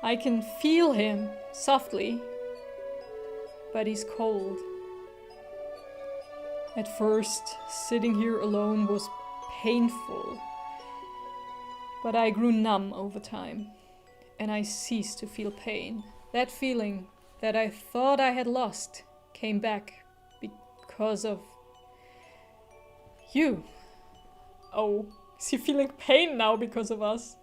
S2: I can feel him softly, but he's cold. At first, sitting here alone was painful, but I grew numb over time, and I ceased to feel pain. That feeling that I thought I had lost came back because of you. Oh, is he feeling pain now because of us?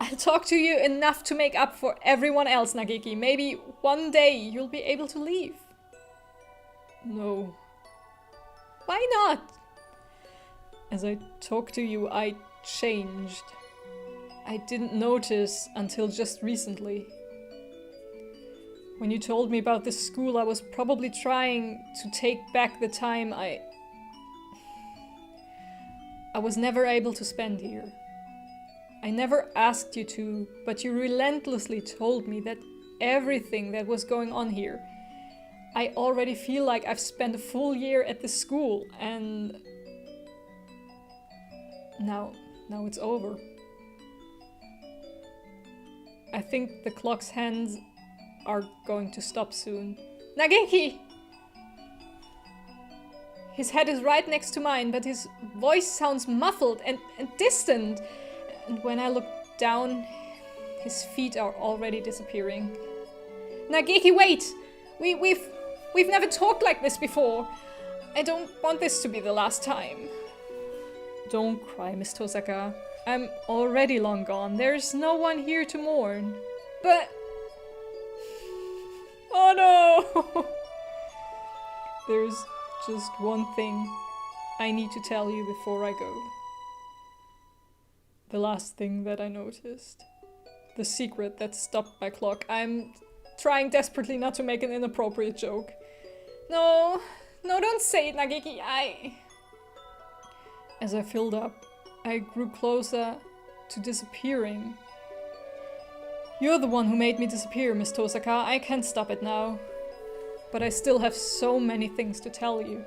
S2: I'll talk to you enough to make up for everyone else, Nageki. Maybe one day you'll be able to leave. No. Why not? As I talked to you, I changed. I didn't notice until just recently. When you told me about this school, I was probably trying to take back the time I was never able to spend here. I never asked you to, but you relentlessly told me that everything that was going on here, I already feel like I've spent a full year at this school, and now it's over. I think the clock's hands are going to stop soon. Nageki! His head is right next to mine, but his voice sounds muffled and distant. And when I look down, his feet are already disappearing. Nageki, wait! We've never talked like this before. I don't want this to be the last time. Don't cry, Miss Tosaka. I'm already long gone. There's no one here to mourn. But... oh no! There's just one thing I need to tell you before I go. The last thing that I noticed. The secret that stopped my clock. I'm trying desperately not to make an inappropriate joke. No, don't say it, Nageki. As I filled up, I grew closer to disappearing. You're the one who made me disappear, Miss Tosaka. I can't stop it now. But I still have so many things to tell you.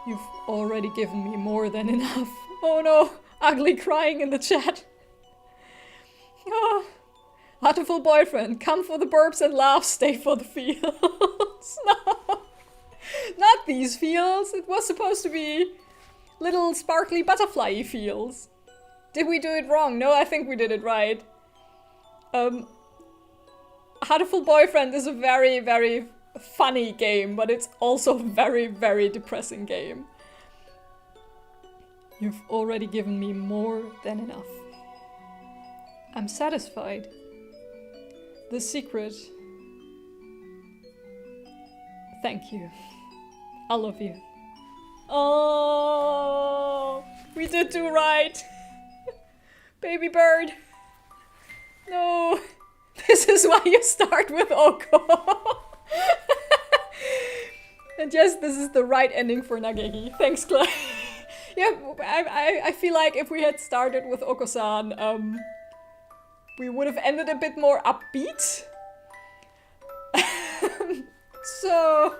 S2: You've already given me more than enough. Oh no, ugly crying in the chat. Oh. HatofulBoyfriend, come for the burps and laughs, stay for the feels. No, not these feels. It was supposed to be little sparkly butterfly-y feels. Did we do it wrong? No, I think we did it right. HatofulBoyfriend is a very, very funny game, but it's also a very, very depressing game. You've already given me more than enough. I'm satisfied. The secret. Thank you. I love you. Oh, we did do right. Baby bird. No. This is why you start with Oko. And yes, this is the right ending for Nageki. Thanks, Clay. Yeah, I feel like if we had started with Oko-san, we would have ended a bit more upbeat. So,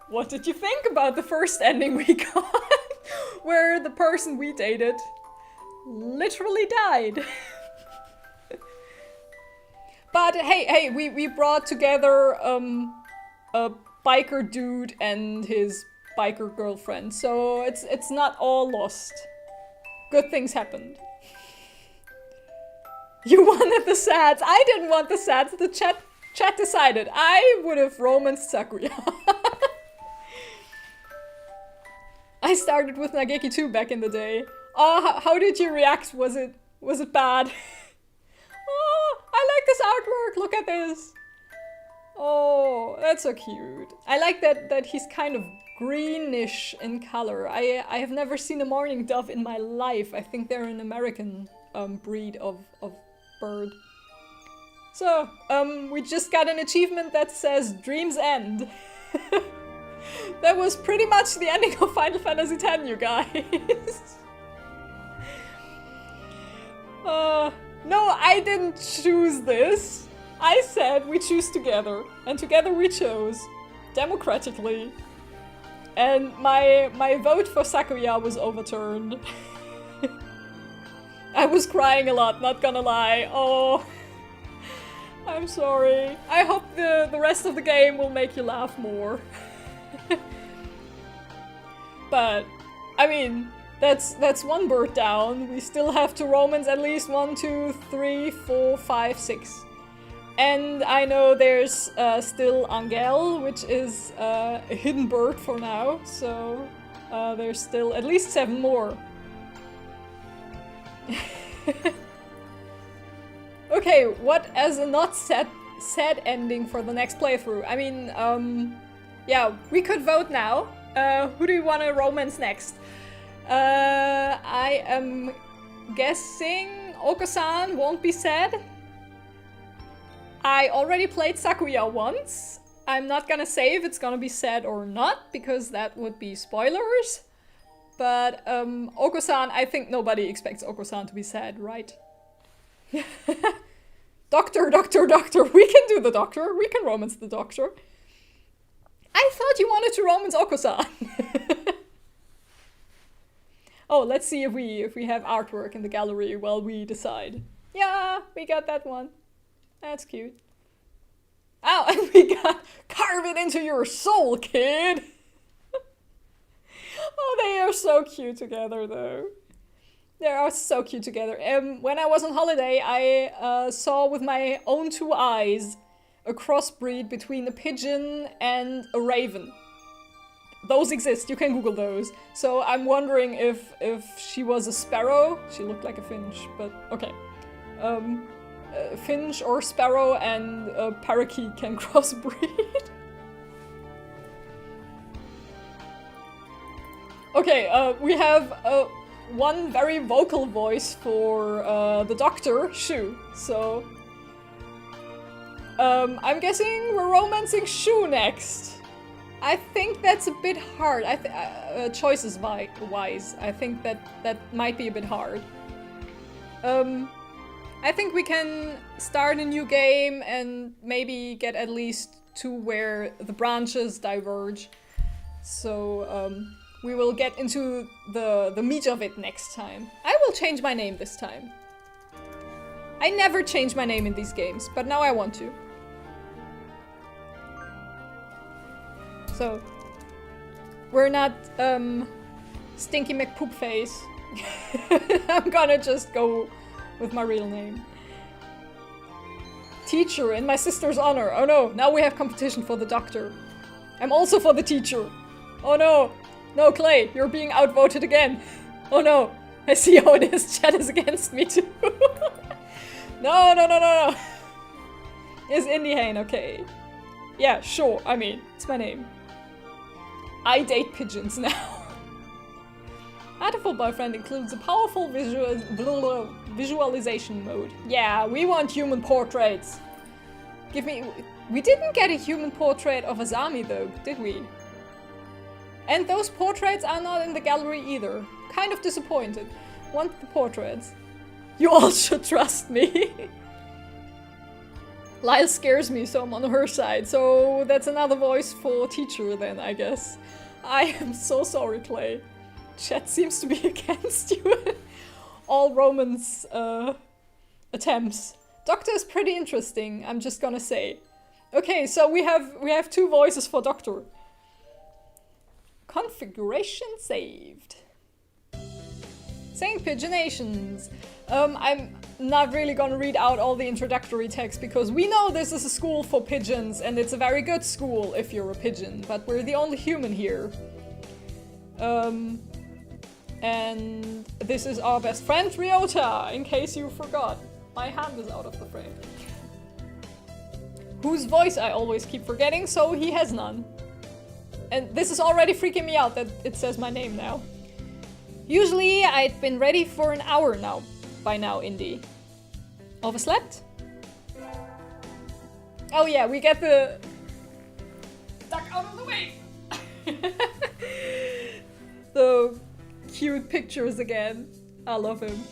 S2: what did you think about the first ending we got? Where the person we dated literally died. But hey, we brought together a biker dude and his biker girlfriend, so it's not all lost. Good things happened. You wanted the sads. I didn't want the sads. The chat decided. I would have romanced Sakuya. I started with Nageki too back in the day. Oh, how did you react? Was it bad? Oh, I like this artwork. Look at this. Oh, that's so cute. I like that he's kind of greenish in color. I have never seen a mourning dove in my life. I think they're an American breed of bird. So, we just got an achievement that says Dreams End. That was pretty much the ending of Final Fantasy X, you guys.
S1: No, I didn't choose this. I said we choose together, and together we chose. Democratically. And my vote for Sakuya was overturned. I was crying a lot, not gonna lie. Oh, I'm sorry. I hope the rest of the game will make you laugh more. But, I mean, that's one bird down. We still have to romance at least 1, 2, 3, 4, 5, 6. And I know there's still Angel, which is a hidden bird for now. So there's still at least 7 more. Okay, what as a not sad ending for the next playthrough? I mean, yeah, we could vote now. Who do you want to romance next? I am guessing Oko-san won't be sad. I already played Sakuya once. I'm not gonna say if it's gonna be sad or not, because that would be spoilers. But Oko-san, I think nobody expects Oko-san to be sad, right? Doctor, we can do the doctor. We can romance the doctor. I thought you wanted to romance Oko-san. Oh, let's see if we have artwork in the gallery while we decide. Yeah, we got that one. That's cute. Oh, and we got carve it into your soul, kid. Oh, they are so cute together, though. They are so cute together. When I was on holiday, I saw with my own 2 eyes a crossbreed between a pigeon and a raven. Those exist. You can Google those. So I'm wondering if she was a sparrow. She looked like a finch, but okay. Finch or sparrow and a parakeet can crossbreed. Okay, we have one very vocal voice for the doctor, Shu. So I'm guessing we're romancing Shu next. I think that's a bit hard. Choices wise, I think that might be a bit hard. I think we can start a new game and maybe get at least to where the branches diverge. So we will get into the meat of it next time. I will change my name this time. I never change my name in these games, but now I want to. So we're not Stinky McPoopface. I'm gonna just go with my real name. Teacher, in my sister's honor. Oh no, now we have competition for the doctor. I'm also for the teacher. Oh no. No, Clay, you're being outvoted again. Oh no, I see how it is. Chat is against me too. No. Is Indy Hane okay? Yeah, sure, I mean, it's my name. I date pigeons now. HatofulBoyfriend includes a powerful visualization mode. Yeah, we want human portraits. We didn't get a human portrait of Azami though, did we? And those portraits are not in the gallery either. Kind of disappointed. Want the portraits. You all should trust me. Lyle scares me, so I'm on her side. So that's another voice for teacher then, I guess. I am so sorry, Clay. Chat seems to be against you. All romance attempts. Doctor is pretty interesting, I'm just gonna say. Okay, so we have 2 voices for Doctor. Configuration saved. Saying pigeonations. I'm not really gonna read out all the introductory text because we know this is a school for pigeons and it's a very good school if you're a pigeon, but we're the only human here. And this is our best friend, Ryota, in case you forgot. My hand is out of the frame. Whose voice I always keep forgetting, so he has none. And this is already freaking me out that it says my name now. Usually I'd been ready for an hour now, by now, Indy. Overslept? Oh yeah, we get the duck out of the way! The cute pictures again. I love him.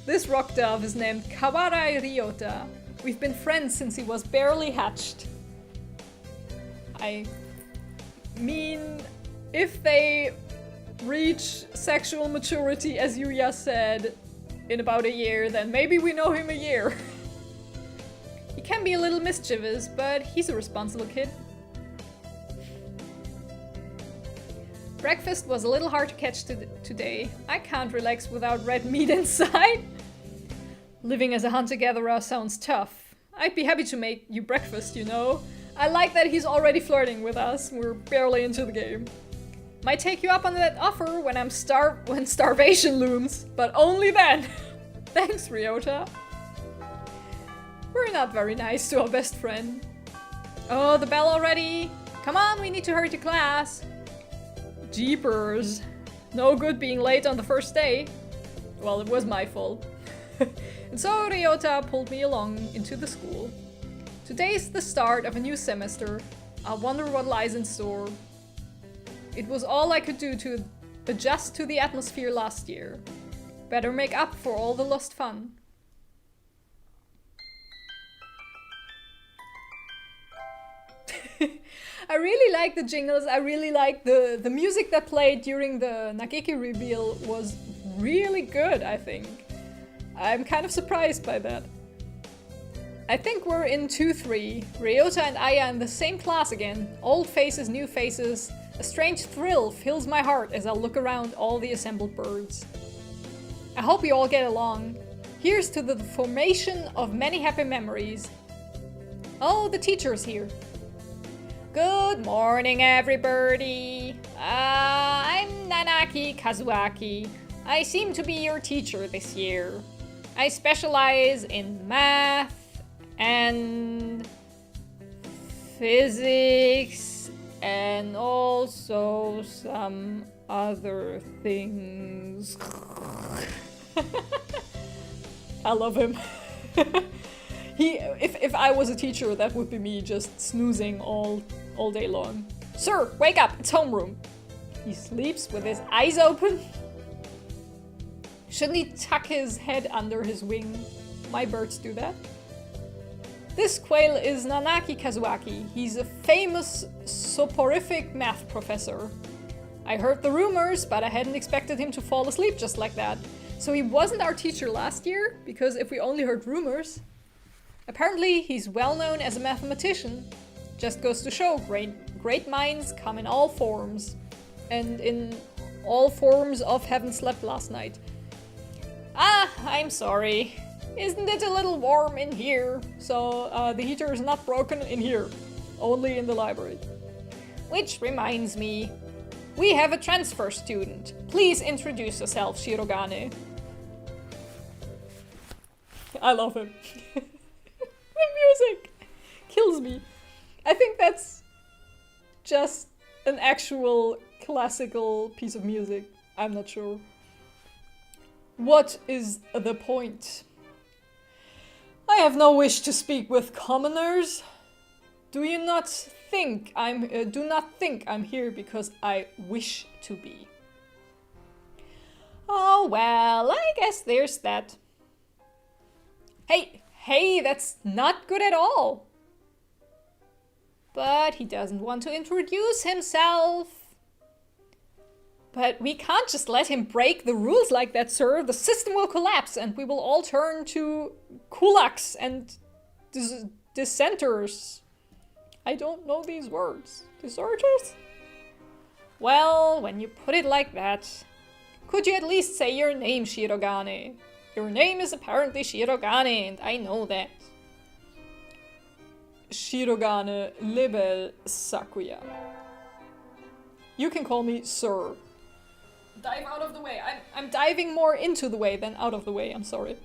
S2: This rock dove is named Kawarai Ryota. We've been friends since he was barely hatched. I mean, if they reach sexual maturity, as Yuya said, in about a year, then maybe we know him a year. He can be a little mischievous, but he's a responsible kid. Breakfast was a little hard to catch today. I can't relax without red meat inside. Living as a hunter-gatherer sounds tough. I'd be happy to make you breakfast, you know. I like that he's already flirting with us. We're barely into the game. Might take you up on that offer when when starvation looms, but only then. Thanks, Ryota. We're not very nice to our best friend. Oh, the bell already. Come on, we need to hurry to class. Jeepers. No good being late on the first day. Well, it was my fault. And so Ryota pulled me along into the school. Today's the start of a new semester. I wonder what lies in store. It was all I could do to adjust to the atmosphere last year. Better make up for all the lost fun. I really like the jingles. I really like the music that played during the Nageki reveal was really good, I think. I'm kind of surprised by that. I think we're in 2-3. Ryota and Aya in the same class again. Old faces, new faces. A strange thrill fills my heart as I look around all the assembled birds. I hope you all get along. Here's to the formation of many happy memories. Oh, the teacher's here. Good morning, everybody. I'm Nanaki Kazuaki. I seem to be your teacher this year. I specialize in math and physics and also some other things. I love him. If I was a teacher, that would be me just snoozing all day long. Sir, wake up, it's homeroom. He sleeps with his eyes open. Shouldn't he tuck his head under his wing? My birds do that. This quail is Nanaki Kazuaki. He's a famous soporific math professor. I heard the rumors, but I hadn't expected him to fall asleep just like that. So he wasn't our teacher last year, because if we only heard rumors. Apparently he's well known as a mathematician. Just goes to show great minds come in all forms. And in all forms of haven't slept last night. Ah, I'm sorry. Isn't it a little warm in here? So the heater is not broken in here, only in the library. Which reminds me, we have a transfer student. Please introduce yourself, Shirogane. I love him. The music kills me. I think that's just an actual classical piece of music. I'm not sure. What is the point? I have no wish to speak with commoners. Do not think I'm here because I wish to be. Oh well, I guess there's that. Hey, that's not good at all. But he doesn't want to introduce himself. But we can't just let him break the rules like that, sir. The system will collapse and we will all turn to kulaks and dissenters. I don't know these words. Deserters? Well, when you put it like that, could you at least say your name, Shirogane? Your name is apparently Shirogane, and I know that. Shirogane Libel Sakuya. You can call me Sir. Dive out of the way. I'm diving more into the way than out of the way, I'm sorry.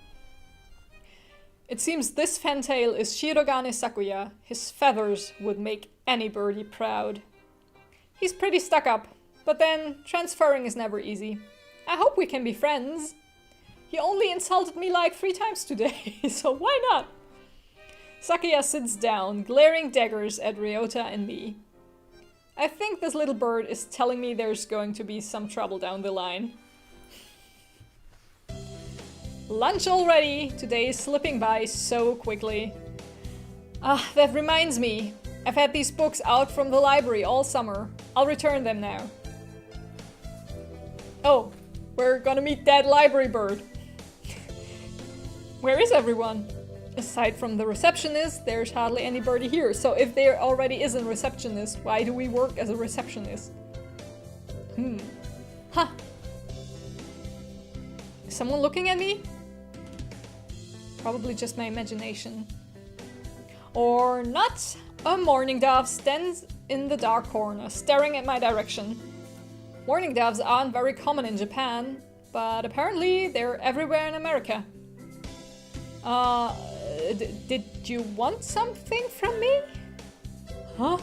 S2: It seems this fantail is Shirogane Sakuya. His feathers would make any birdie proud. He's pretty stuck up, but then transferring is never easy. I hope we can be friends. He only insulted me like 3 times today, so why not? Sakuya sits down, glaring daggers at Ryota and me. I think this little bird is telling me there's going to be some trouble down the line. Lunch already! Today is slipping by so quickly. Ah, that reminds me. I've had these books out from the library all summer. I'll return them now. Oh, we're gonna meet that library bird. Where is everyone? Aside from the receptionist, there's hardly anybody here. So if there already is a receptionist, why do we work as a receptionist? Huh. Is someone looking at me? Probably just my imagination. Or not. A mourning dove stands in the dark corner, staring at my direction. Mourning doves aren't very common in Japan, but apparently they're everywhere in America. Did you want something from me? Huh?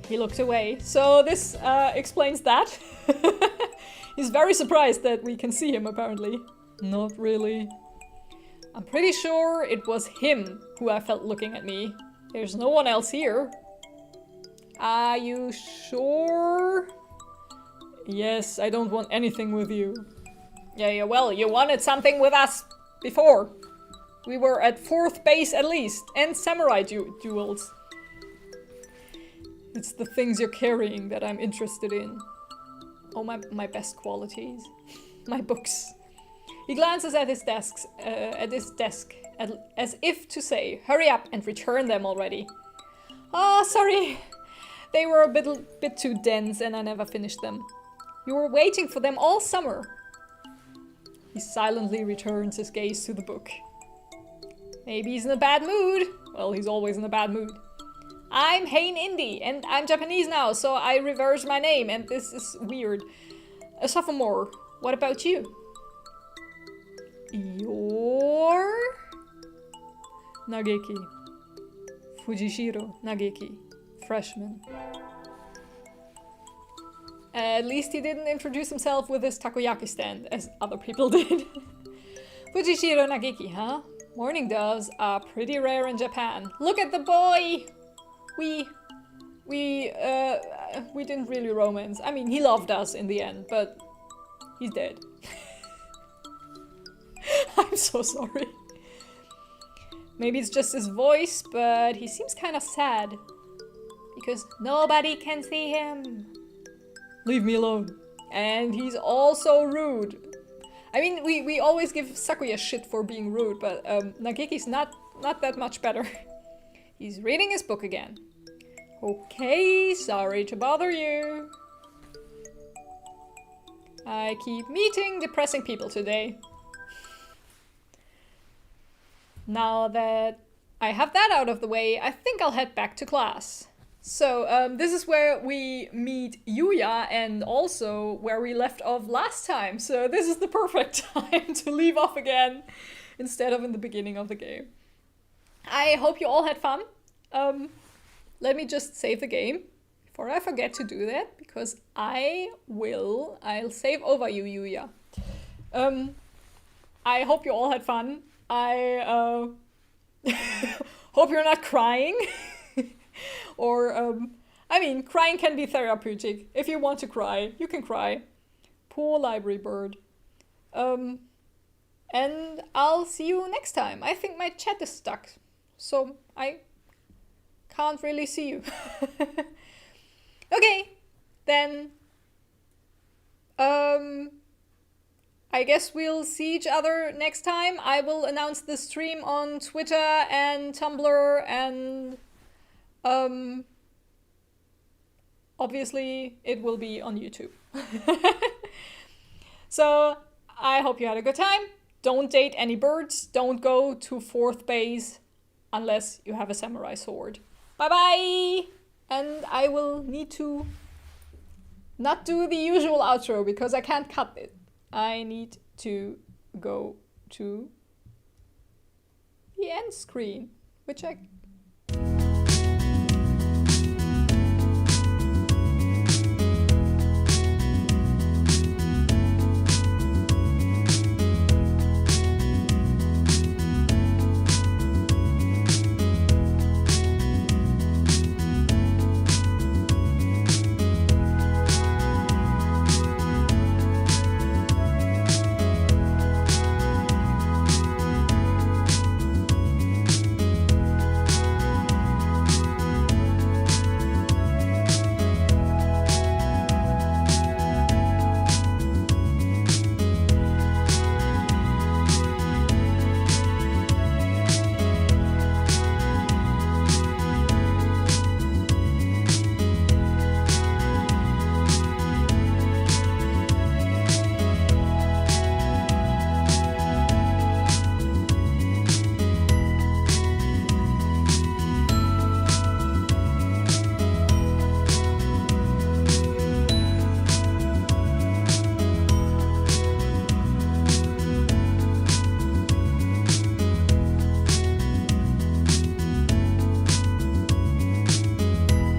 S2: He looked away, so this explains that. He's very surprised that we can see him, apparently. Not really. I'm pretty sure it was him who I felt looking at me. There's no one else here. Are you sure? Yes, I don't want anything with you. Yeah, well, you wanted something with us before. We were at 4th base at least, and samurai duels. It's the things you're carrying that I'm interested in. Oh, my best qualities. My books. He glances at his desk, as if to say, hurry up and return them already. Oh, sorry. They were a bit too dense and I never finished them. You were waiting for them all summer. He silently returns his gaze to the book. Maybe he's in a bad mood. Well, he's always in a bad mood. I'm Indy, and I'm Japanese now, so I reversed my name, and this is weird. A sophomore. What about you? You're... Nageki. Fujishiro Nageki. Freshman. At least he didn't introduce himself with his takoyaki stand, as other people did. Fujishiro Nageki, huh? Mourning doves are pretty rare in Japan. Look at the boy! We didn't really romance. I mean, he loved us in the end, but he's dead. I'm so sorry. Maybe it's just his voice, but he seems kind of sad. Because nobody can see him. Leave me alone. And he's also rude. I mean, we always give Sakuya shit for being rude, but Nageki's not that much better. He's reading his book again. Okay, sorry to bother you. I keep meeting depressing people today. Now that I have that out of the way, I think I'll head back to class. So, this is where we meet Yuya and also where we left off last time. So this is the perfect time to leave off again instead of in the beginning of the game. I hope you all had fun. Let me just save the game before I forget to do that, because I'll save over you, Yuya. I hope you all had fun. I hope you're not crying. Or, I mean, crying can be therapeutic. If you want to cry, you can cry. Poor library bird. And I'll see you next time. I think my chat is stuck, so I can't really see you. Okay, then, I guess we'll see each other next time. I will announce the stream on Twitter and Tumblr and, obviously it will be on YouTube. So, I hope you had a good time. Don't date any birds. Don't go to 4th base unless you have a samurai sword. Bye-bye! And I will need to not do the usual outro because I can't cut it. I need to go to the end screen, which I